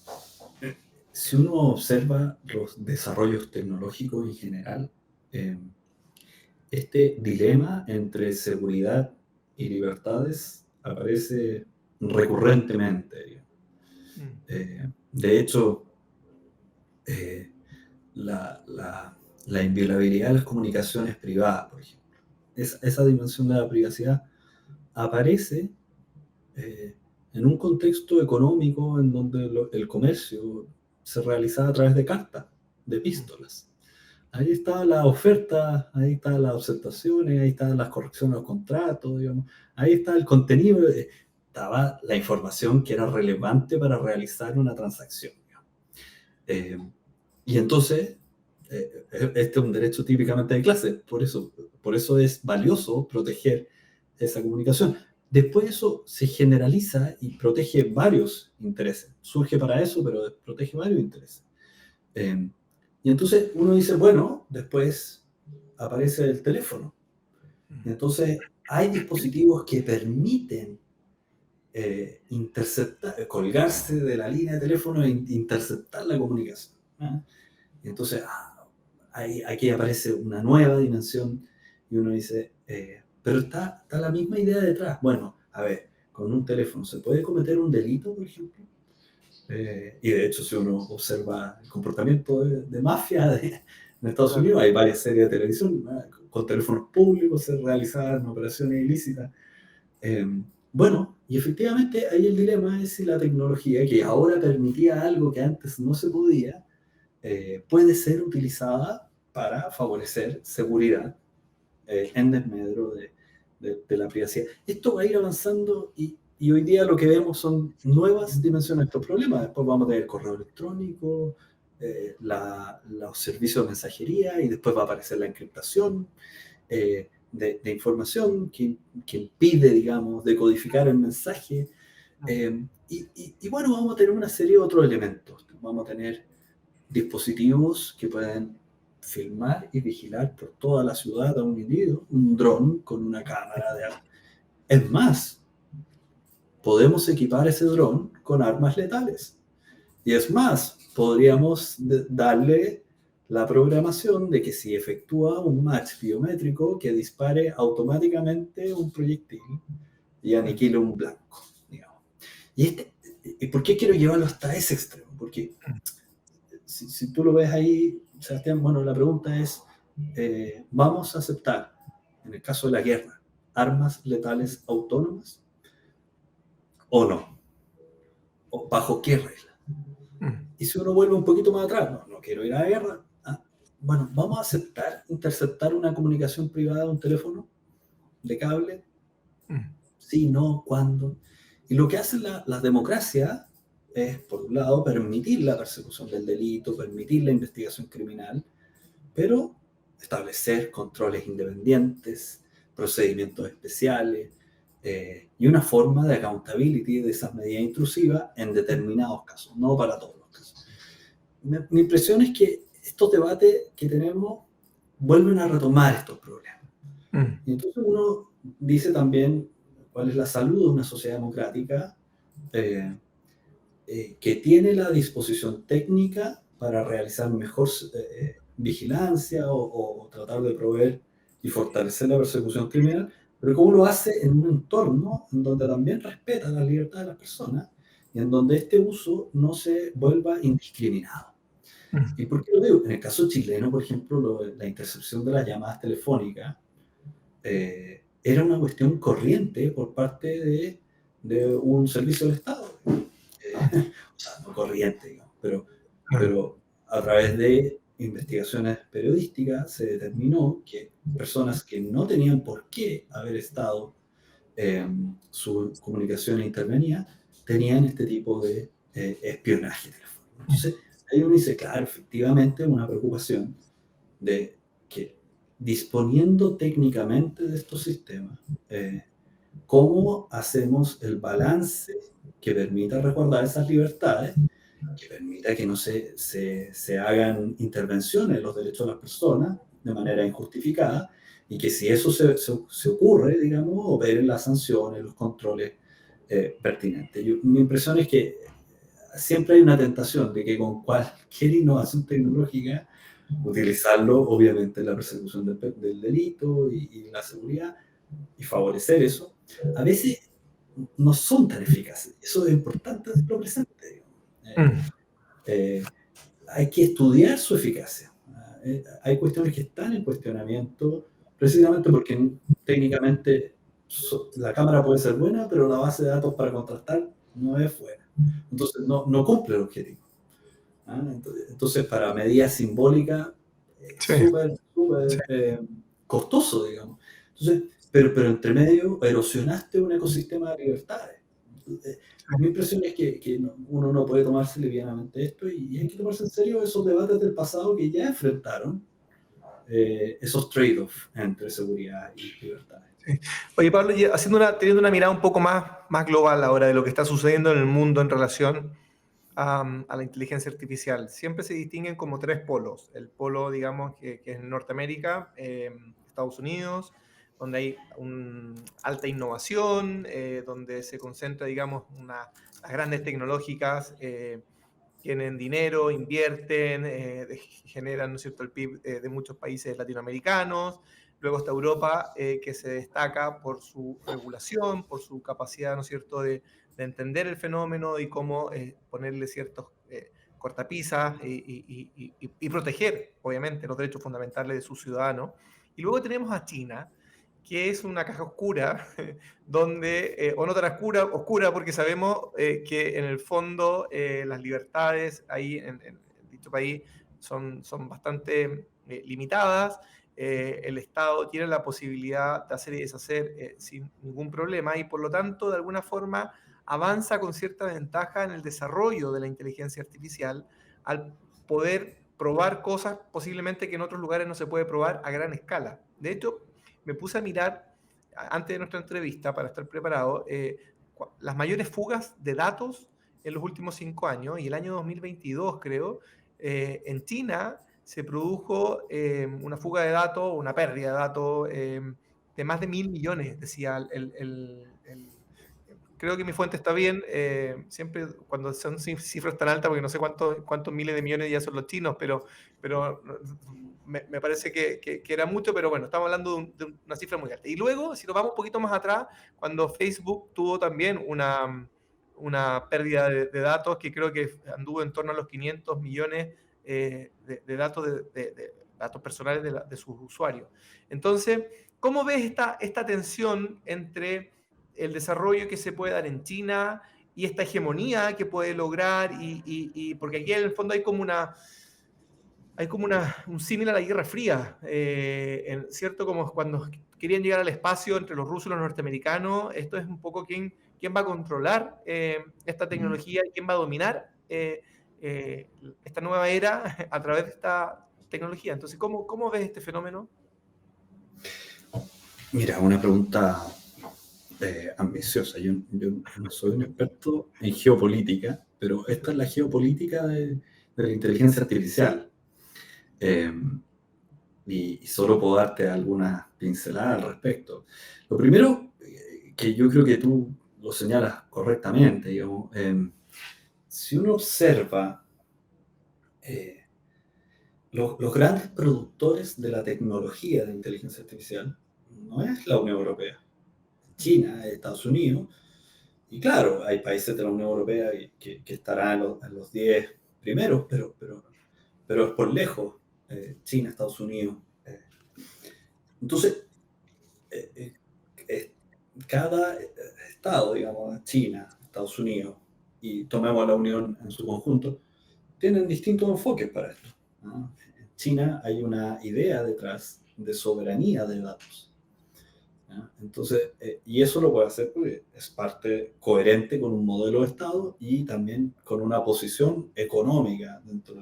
si uno observa los desarrollos tecnológicos en general, este dilema entre seguridad y libertades aparece recurrentemente. De hecho, la inviolabilidad de las comunicaciones privadas, por ejemplo, esa dimensión de la privacidad aparece en un contexto económico en donde el comercio se realizaba a través de cartas, de epístolas. Ahí está la oferta, ahí están las aceptaciones, ahí están las correcciones a los contratos, digamos. Ahí está el contenido, estaba la información que era relevante para realizar una transacción. Y entonces, este es un derecho típicamente de clase, por eso es valioso proteger esa comunicación. Después eso se generaliza y protege varios intereses. Surge para eso, pero protege varios intereses. Y entonces uno dice, bueno, después aparece el teléfono. Y entonces hay dispositivos que permiten colgarse de la línea de teléfono e interceptar la comunicación. Y entonces aquí aparece una nueva dimensión y uno dice, pero está la misma idea detrás. Bueno, a ver, con un teléfono se puede cometer un delito, por ejemplo. Y de hecho, si uno observa el comportamiento de mafia en Estados Unidos, hay varias series de televisión con teléfonos públicos se realizaban operaciones ilícitas. Bueno, y efectivamente ahí el dilema es si la tecnología, que ahora permitía algo que antes no se podía, puede ser utilizada para favorecer seguridad en desmedro de la privacidad. Esto va a ir avanzando y hoy día lo que vemos son nuevas dimensiones de estos problemas. Después vamos a tener el correo electrónico, los servicios de mensajería y después va a aparecer la encriptación de información que impide, digamos, decodificar el mensaje. Y bueno, vamos a tener una serie de otros elementos. Vamos a tener dispositivos que pueden filmar y vigilar por toda la ciudad a un individuo, un dron con una cámara de armas. Es más, podemos equipar ese dron con armas letales. Y es más, podríamos darle la programación de que si efectúa un match biométrico que dispare automáticamente un proyectil y aniquile un blanco, digamos. ¿Y por qué quiero llevarlo hasta ese extremo? Porque si tú lo ves ahí, Sebastián, bueno, la pregunta es, ¿vamos a aceptar, en el caso de la guerra, armas letales autónomas o no? ¿O bajo qué regla? Y si uno vuelve un poquito más atrás, no quiero ir a la guerra, bueno, ¿vamos a aceptar interceptar una comunicación privada de un teléfono de cable? Sí, no, ¿cuándo? Y lo que hace la democracia es, por un lado, permitir la persecución del delito, permitir la investigación criminal, pero establecer controles independientes, procedimientos especiales y una forma de accountability de esas medidas intrusivas en determinados casos, no para todos los casos. Mi impresión es que estos debates que tenemos vuelven a retomar estos problemas. Y entonces uno dice también cuál es la salud de una sociedad democrática que tiene la disposición técnica para realizar mejor vigilancia o tratar de proveer y fortalecer la persecución criminal, pero cómo lo hace en un entorno en donde también respeta la libertad de las personas y en donde este uso no se vuelva indiscriminado. ¿Y por qué lo digo? En el caso chileno, por ejemplo, la intercepción de las llamadas telefónicas era una cuestión corriente por parte de un servicio del Estado. O sea, no corriente, digamos, pero a través de investigaciones periodísticas se determinó que personas que no tenían por qué haber estado su comunicación intervenida tenían este tipo de espionaje telefónico. Entonces, ahí uno dice, claro, efectivamente, una preocupación de que disponiendo técnicamente de estos sistemas, ¿cómo hacemos el balance que permita resguardar esas libertades, que permita que no se hagan intervenciones en los derechos de las personas de manera injustificada y que si eso se ocurre, digamos, operen las sanciones, los controles pertinentes? Mi impresión es que siempre hay una tentación de que con cualquier innovación tecnológica utilizarlo, obviamente, en la persecución del delito y la seguridad y favorecer eso, a veces no son tan eficaces. Eso es importante tenerlo presente. Hay que estudiar su eficacia. Hay cuestiones que están en cuestionamiento precisamente porque técnicamente la cámara puede ser buena, pero la base de datos para contrastar no es buena. Entonces no cumple el objetivo. Entonces, para medidas simbólicas, súper costoso, digamos. Entonces, pero entre medio erosionaste un ecosistema de libertades. Mi impresión es que uno no puede tomarse livianamente esto y hay que tomarse en serio esos debates del pasado que ya enfrentaron esos trade-offs entre seguridad y libertades. Sí. Oye, Pablo, teniendo una mirada un poco más global ahora de lo que está sucediendo en el mundo en relación a la inteligencia artificial, siempre se distinguen como tres polos. El polo, digamos, que es Norteamérica, Estados Unidos, donde hay alta innovación, donde se concentra, digamos, las grandes tecnológicas tienen dinero, invierten, generan, ¿no es cierto?, el PIB de muchos países latinoamericanos. Luego está Europa, que se destaca por su regulación, por su capacidad, ¿no es cierto?, de entender el fenómeno y cómo ponerle ciertos cortapisas y proteger, obviamente, los derechos fundamentales de sus ciudadanos. Y luego tenemos a China, que es una caja oscura, donde, o no tan oscura porque sabemos que en el fondo las libertades ahí en dicho país son bastante limitadas. El Estado tiene la posibilidad de hacer y deshacer sin ningún problema y por lo tanto de alguna forma avanza con cierta ventaja en el desarrollo de la inteligencia artificial al poder probar cosas posiblemente que en otros lugares no se puede probar a gran escala. De hecho, me puse a mirar antes de nuestra entrevista para estar preparado las mayores fugas de datos en los últimos 5 años y el año 2022 creo, en China se produjo una fuga de datos, una pérdida de datos de más de 1.000 millones, decía creo que mi fuente está bien. Siempre cuando son cifras tan altas, porque no sé cuántos miles de millones ya son los chinos, pero me parece que era mucho, pero bueno, estamos hablando de una cifra muy alta. Y luego, si nos vamos un poquito más atrás, cuando Facebook tuvo también una pérdida de datos que creo que anduvo en torno a los 500 millones de datos, de datos personales de sus usuarios. Entonces, ¿cómo ves esta tensión entre el desarrollo que se puede dar en China y esta hegemonía que puede lograr? Porque aquí en el fondo hay como un símil a la Guerra Fría, ¿cierto? Como cuando querían llegar al espacio entre los rusos y los norteamericanos. Esto es un poco quién va a controlar esta tecnología y quién va a dominar esta nueva era a través de esta tecnología. Entonces, ¿cómo ves este fenómeno? Mira, una pregunta ambiciosa. Yo no soy un experto en geopolítica, pero esta es la geopolítica de la inteligencia artificial. Y solo puedo darte algunas pinceladas al respecto. Lo primero, que yo creo que tú lo señalas correctamente, digamos, si uno observa los grandes productores de la tecnología de inteligencia artificial, no es la Unión Europea, China, Estados Unidos, y claro, hay países de la Unión Europea que estarán en los 10 primeros, pero es por lejos China, Estados Unidos. Entonces, eh, eh, cada estado, digamos, China, Estados Unidos, y tomemos la Unión en su conjunto, tienen distintos enfoques para esto, ¿no? En China hay una idea detrás de soberanía de datos, ¿no? Entonces, y eso lo puede hacer porque es parte coherente con un modelo de Estado y también con una posición económica dentro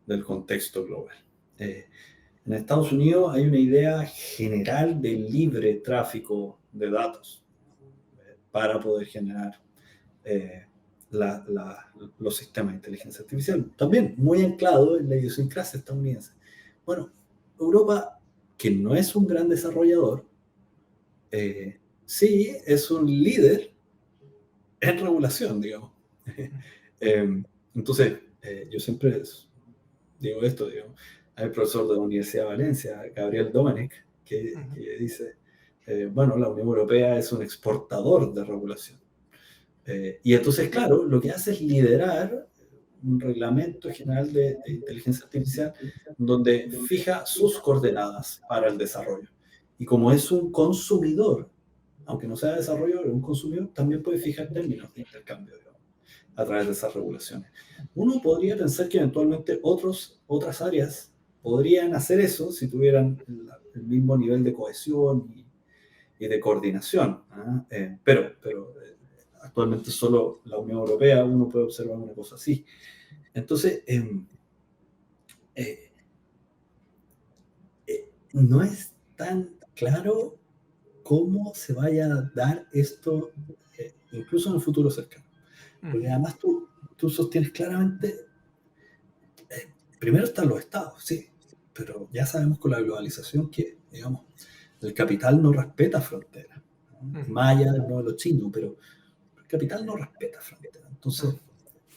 del contexto global. En Estados Unidos hay una idea general de libre tráfico de datos para poder generar eh, los sistemas de inteligencia artificial. También muy anclado en la idiosincrasia estadounidense. Bueno, Europa, que no es un gran desarrollador, sí es un líder en regulación, digamos. Entonces, yo siempre digo esto, digamos. Hay un profesor de la Universidad de Valencia, Gabriel Domenech, que dice, bueno, la Unión Europea es un exportador de regulación. Y entonces, claro, lo que hace es liderar un reglamento general de inteligencia artificial donde fija sus coordenadas para el desarrollo. Y como es un consumidor, aunque no sea desarrollador, es un consumidor, también puede fijar términos de intercambio, digamos, a través de esas regulaciones. Uno podría pensar que eventualmente otras áreas podrían hacer eso si tuvieran el mismo nivel de cohesión y de coordinación, ¿eh? Pero actualmente solo la Unión Europea uno puede observar una cosa así. Entonces, no es tan claro cómo se vaya a dar esto, incluso en el futuro cercano. Porque además tú sostienes claramente, primero están los estados, sí, pero ya sabemos con la globalización que, digamos, el capital no respeta fronteras, ¿no? Más allá del modelo chino, pero el capital no respeta fronteras. Entonces,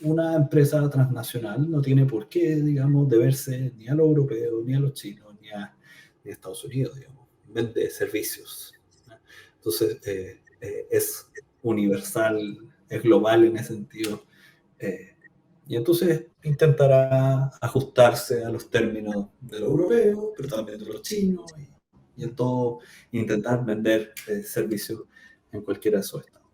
una empresa transnacional no tiene por qué, digamos, deberse ni a los europeos, ni a los chinos, ni a Estados Unidos, digamos. Vende servicios, ¿no? Entonces, es universal, es global en ese sentido. Y entonces intentará ajustarse a los términos de los europeos, pero también de los chinos, y en todo intentar vender servicios en cualquiera de esos estados.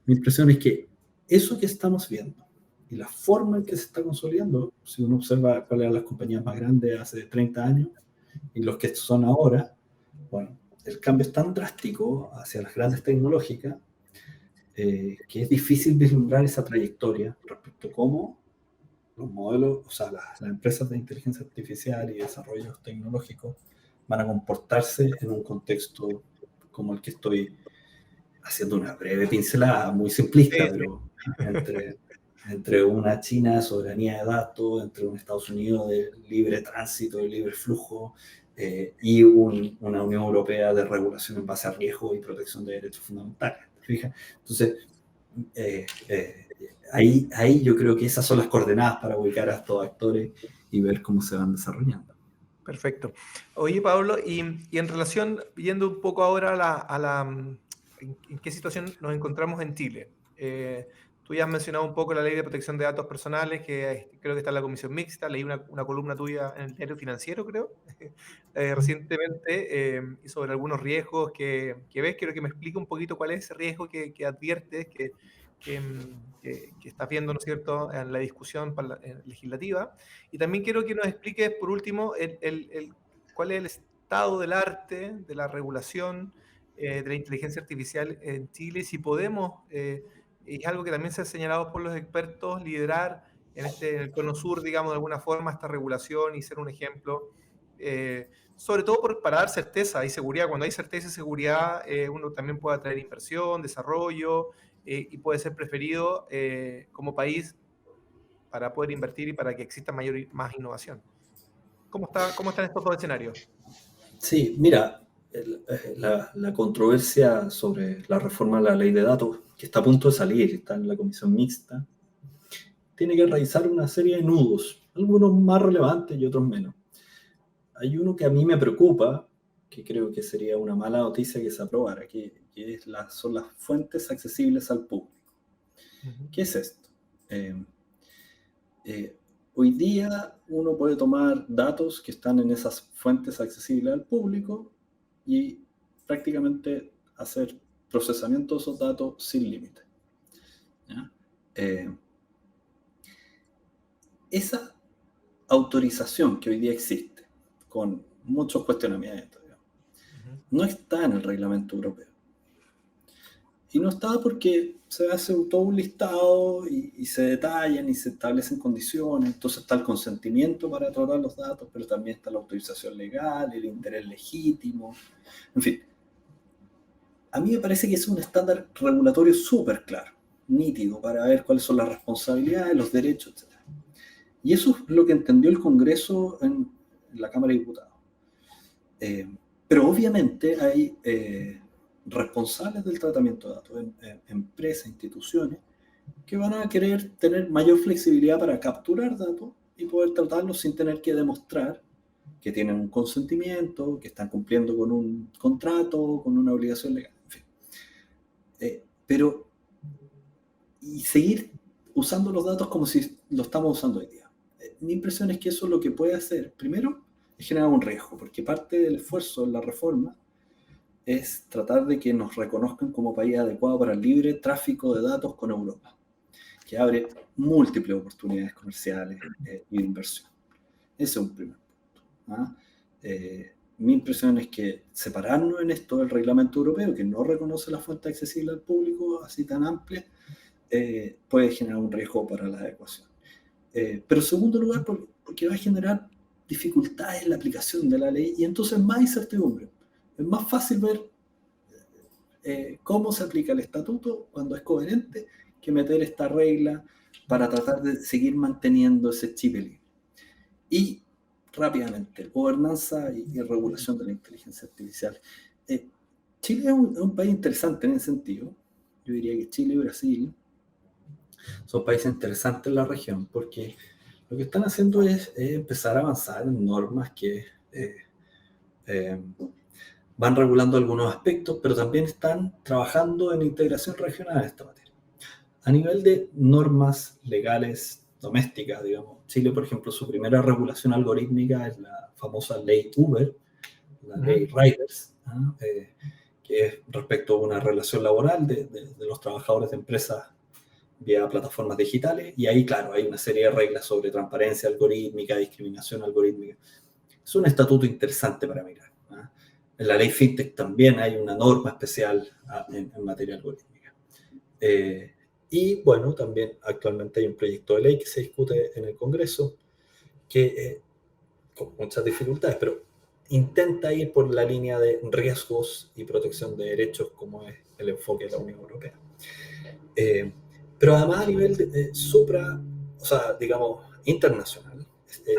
Mi impresión es que eso que estamos viendo y la forma en que se está consolidando, si uno observa cuáles eran las compañías más grandes hace 30 años y los que son ahora, bueno, el cambio es tan drástico hacia las grandes tecnológicas que es difícil vislumbrar esa trayectoria respecto a cómo los modelos, o sea, las empresas de inteligencia artificial y desarrollos tecnológicos van a comportarse en un contexto como el que estoy haciendo una breve pincelada, muy simplista, Sí, pero entre una China de soberanía de datos, entre un Estados Unidos de libre tránsito, de libre flujo, y una Unión Europea de regulación en base a riesgo y protección de derechos fundamentales. ¿Te fijas? Entonces, ahí yo creo que esas son las coordenadas para ubicar a estos actores y ver cómo se van desarrollando. Perfecto. Oye, Pablo, y en relación, yendo un poco ahora ¿en qué situación nos encontramos en Chile? Tú ya has mencionado un poco la Ley de Protección de Datos Personales, que creo que está en la Comisión Mixta. Leí una columna tuya en el Diario Financiero, creo, recientemente, y sobre algunos riesgos que ves. Quiero que me explique un poquito cuál es ese riesgo que adviertes, que estás viendo, ¿no es cierto?, en la discusión legislativa. Y también quiero que nos expliques, por último, cuál es el estado del arte, de la regulación de la inteligencia artificial en Chile, si podemos, es algo que también se ha señalado por los expertos, liderar en el cono sur, digamos, de alguna forma, esta regulación y ser un ejemplo, sobre todo para dar certeza y seguridad. Cuando hay certeza y seguridad, uno también puede atraer inversión, desarrollo, y puede ser preferido como país para poder invertir y para que exista más innovación. ¿Cómo están estos dos escenarios? Sí, mira, la controversia sobre la reforma de la ley de datos, que está a punto de salir, está en la comisión mixta, tiene que revisar una serie de nudos, algunos más relevantes y otros menos. Hay uno que a mí me preocupa, que creo que sería una mala noticia que se aprobara, son las fuentes accesibles al público. Uh-huh. ¿Qué es esto? Hoy día uno puede tomar datos que están en esas fuentes accesibles al público y prácticamente hacer procesamiento de esos datos sin límite. Esa autorización que hoy día existe, con muchos cuestionamientos, Uh-huh. no está en el reglamento europeo. Y no está porque se hace todo un listado y se detallan y se establecen condiciones. Entonces está el consentimiento para tratar los datos, pero también está la autorización legal, el interés legítimo. En fin, a mí me parece que es un estándar regulatorio súper claro, nítido, para ver cuáles son las responsabilidades, los derechos, etc. Y eso es lo que entendió el Congreso en la Cámara de Diputados. Pero obviamente hay responsables del tratamiento de datos, empresas, instituciones, que van a querer tener mayor flexibilidad para capturar datos y poder tratarlos sin tener que demostrar que tienen un consentimiento, que están cumpliendo con un contrato, con una obligación legal, en fin. Pero, y seguir usando los datos como si lo estamos usando hoy día. Mi impresión es que eso lo que puede hacer, primero, es generar un riesgo, porque parte del esfuerzo en la reforma es tratar de que nos reconozcan como país adecuado para el libre tráfico de datos con Europa, que abre múltiples oportunidades comerciales y de inversión. Ese es un primer punto. Mi impresión es que separarnos en esto del reglamento europeo, que no reconoce la fuente accesible al público así tan amplia, puede generar un riesgo para la adecuación. Pero en segundo lugar, porque va a generar dificultades en la aplicación de la ley y entonces más incertidumbre. Es más fácil ver cómo se aplica el estatuto cuando es coherente que meter esta regla para tratar de seguir manteniendo ese chip libre. Y rápidamente, gobernanza y regulación de la inteligencia artificial. Chile es un país interesante en ese sentido. Yo diría que Chile y Brasil son países interesantes en la región porque lo que están haciendo es empezar a avanzar en normas que van regulando algunos aspectos, pero también están trabajando en integración regional de esta materia. A nivel de normas legales domésticas, digamos, Chile, por ejemplo, su primera regulación algorítmica es la famosa ley Uber, la ley Riders, que es respecto a una relación laboral de los trabajadores de empresas vía plataformas digitales, y ahí, claro, hay una serie de reglas sobre transparencia algorítmica, discriminación algorítmica. Es un estatuto interesante para mirar. En la ley FinTech también hay una norma especial en materia algorítmica. Y bueno, también actualmente hay un proyecto de ley que se discute en el Congreso que, con muchas dificultades, pero intenta ir por la línea de riesgos y protección de derechos, como es el enfoque de la Unión Europea. Pero además a nivel digamos, internacional,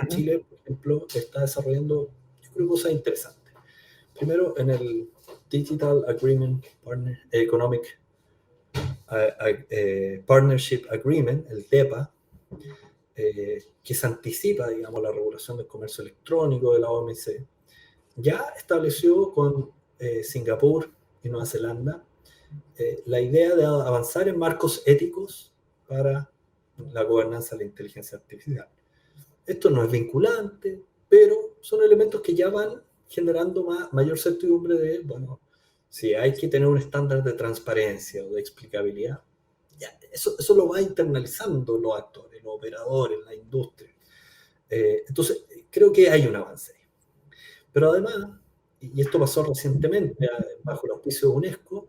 Chile, por ejemplo, está desarrollando, yo creo, cosas interesantes. Primero, en el Digital Agreement Partner Economic Partnership Agreement, el DEPA, que se anticipa, digamos, la regulación del comercio electrónico de la OMC, ya estableció con Singapur y Nueva Zelanda la idea de avanzar en marcos éticos para la gobernanza de la inteligencia artificial. Esto no es vinculante, pero son elementos que ya van generando mayor certidumbre de, bueno, si hay que tener un estándar de transparencia o de explicabilidad, ya, eso lo va internalizando los actores, los operadores, la industria. Entonces, creo que hay un avance. Pero además, y esto pasó recientemente bajo el auspicio de UNESCO,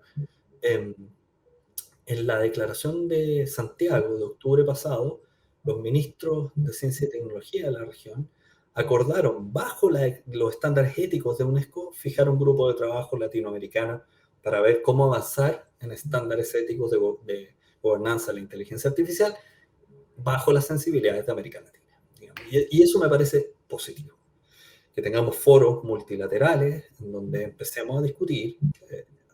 en la declaración de Santiago de octubre pasado, los ministros de Ciencia y Tecnología de la región acordaron, bajo los estándares éticos de UNESCO, fijar un grupo de trabajo latinoamericano para ver cómo avanzar en estándares éticos de gobernanza de la inteligencia artificial bajo las sensibilidades de América Latina. Y eso me parece positivo. Que tengamos foros multilaterales en donde empecemos a discutir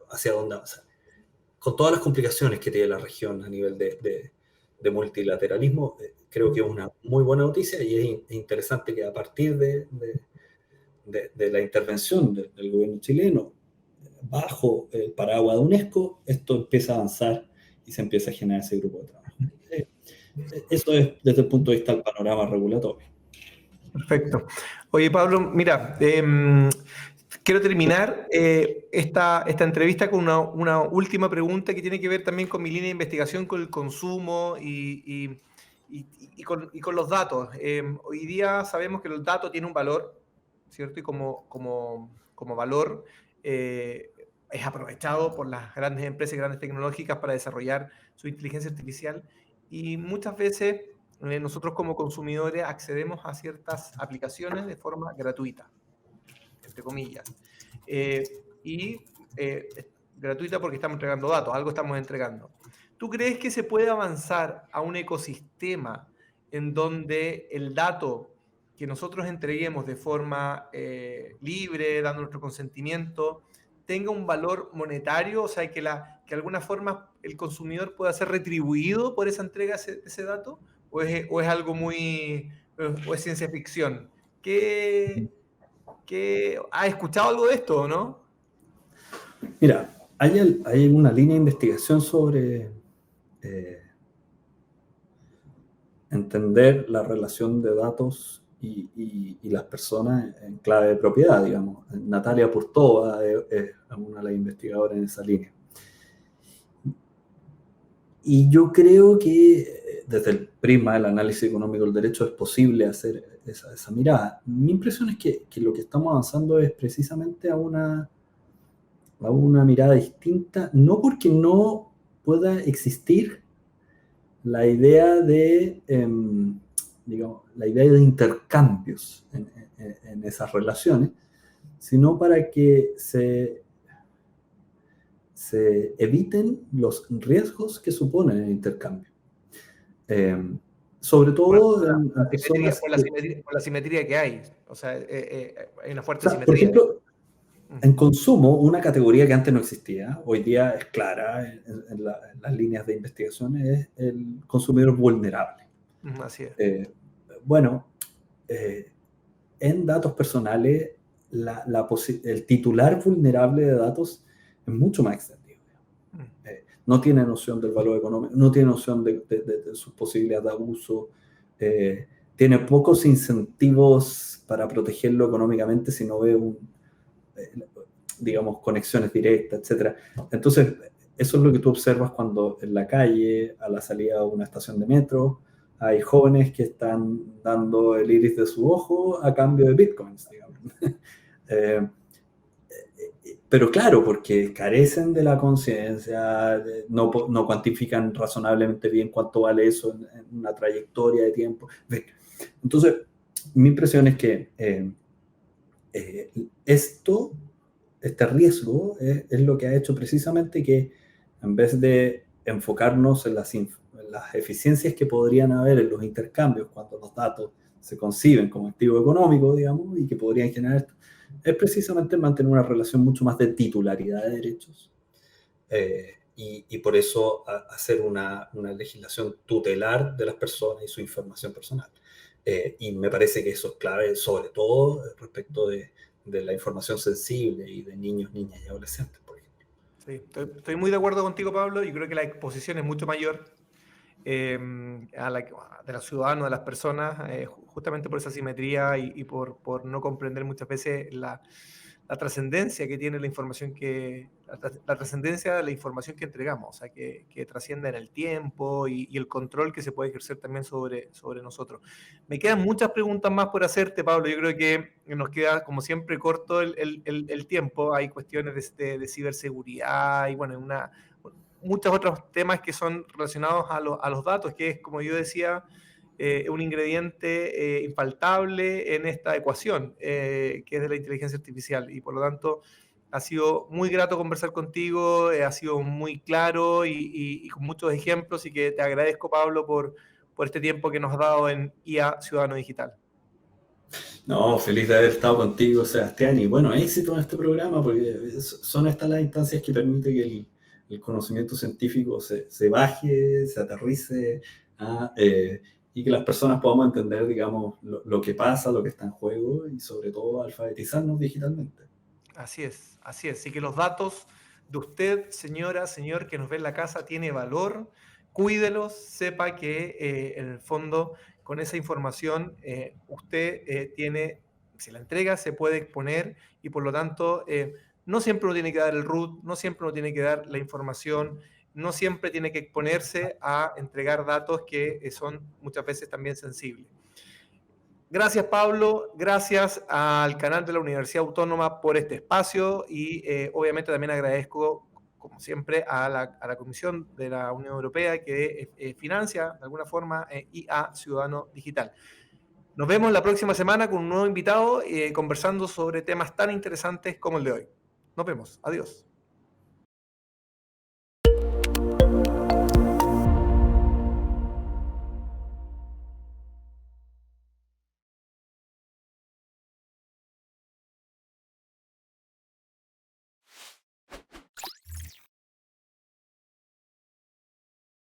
hacia dónde avanzar. Con todas las complicaciones que tiene la región a nivel de multilateralismo, creo que es una muy buena noticia y es interesante que a partir de la intervención del gobierno chileno bajo el paraguas de UNESCO, esto empieza a avanzar y se empieza a generar ese grupo de trabajo. Eso es desde el punto de vista del panorama regulatorio. Perfecto. Oye, Pablo, mira, quiero terminar esta entrevista con una última pregunta que tiene que ver también con mi línea de investigación, con el consumo y con los datos. Hoy día sabemos que el dato tiene un valor, ¿cierto? Y como valor es aprovechado por las grandes empresas y grandes tecnológicas para desarrollar su inteligencia artificial. Y muchas veces nosotros como consumidores accedemos a ciertas aplicaciones de forma gratuita, entre comillas. Gratuita porque estamos entregando datos, algo estamos entregando. ¿Tú crees que se puede avanzar a un ecosistema en donde el dato que nosotros entreguemos de forma libre, dando nuestro consentimiento, tenga un valor monetario? O sea, que de alguna forma el consumidor pueda ser retribuido por esa entrega de ese dato, o es algo muy, o es ciencia ficción. ¿Has escuchado algo de esto o no? Mira, hay una línea de investigación sobre entender la relación de datos y las personas en clave de propiedad, digamos. Natalia Purtova es una de las investigadoras en esa línea. Y yo creo que desde el prisma del análisis económico del derecho es posible hacer esa mirada. Mi impresión es que lo que estamos avanzando es precisamente a una mirada distinta, no porque no pueda existir la idea de, la idea de intercambios en esas relaciones, sino para que se eviten los riesgos que suponen el intercambio. Sobre todo en personas por la simetría que hay. O sea, hay una fuerte simetría. Por ejemplo, en consumo, una categoría que antes no existía, hoy día es clara en las líneas de investigación, es el consumidor vulnerable. Así es. En datos personales, el titular vulnerable de datos es mucho más extendido. No tiene noción del valor económico, no tiene noción de sus posibilidades de abuso, tiene pocos incentivos para protegerlo económicamente si no ve conexiones directas, etc. Entonces, eso es lo que tú observas cuando en la calle, a la salida de una estación de metro, hay jóvenes que están dando el iris de su ojo a cambio de bitcoins, digamos. Pero claro, porque carecen de la conciencia, no cuantifican razonablemente bien cuánto vale eso en una trayectoria de tiempo. Entonces, mi impresión es que este riesgo es lo que ha hecho precisamente que, en vez de enfocarnos en las eficiencias que podrían haber en los intercambios cuando los datos se conciben como activo económico, digamos, y que podrían generar esto, es precisamente mantener una relación mucho más de titularidad de derechos y por eso hacer una legislación tutelar de las personas y su información personal. Y me parece que eso es clave, sobre todo respecto de la información sensible y de niños, niñas y adolescentes, por ejemplo. Sí, estoy muy de acuerdo contigo, Pablo. Yo creo que la exposición es mucho mayor de los ciudadanos, de las personas, justamente por esa simetría y por no comprender muchas veces la trascendencia que tiene la información la trascendencia de la información que entregamos, o sea, que trasciende en el tiempo y el control que se puede ejercer también sobre nosotros. Me quedan muchas preguntas más por hacerte, Pablo. Yo creo que nos queda, como siempre, corto el tiempo. Hay cuestiones de ciberseguridad y, bueno, muchos otros temas que son relacionados a los datos, que es, como yo decía, un ingrediente infaltable en esta ecuación, que es de la inteligencia artificial. Y por lo tanto, ha sido muy grato conversar contigo, ha sido muy claro y con muchos ejemplos, y que te agradezco, Pablo, por este tiempo que nos has dado en IA Ciudadano Digital. No, feliz de haber estado contigo, Sebastián, y bueno, éxito en este programa, porque son estas las instancias que permiten que el conocimiento científico se baje, se aterrice, y que las personas podamos entender, digamos, lo que pasa, lo que está en juego, y sobre todo alfabetizarnos digitalmente. Así es, así es. Así que los datos de usted, señora, señor, que nos ve en la casa, tiene valor. Cuídelos, sepa que en el fondo, con esa información, usted tiene, si la entrega, se puede exponer, y por lo tanto, no siempre uno tiene que dar el root, no siempre uno tiene que dar la información, no siempre tiene que exponerse a entregar datos que son muchas veces también sensibles. Gracias, Pablo. Gracias al canal de la Universidad Autónoma por este espacio, y obviamente también agradezco, como siempre, a la Comisión de la Unión Europea que financia de alguna forma IA Ciudadano Digital. Nos vemos la próxima semana con un nuevo invitado conversando sobre temas tan interesantes como el de hoy. Nos vemos. Adiós.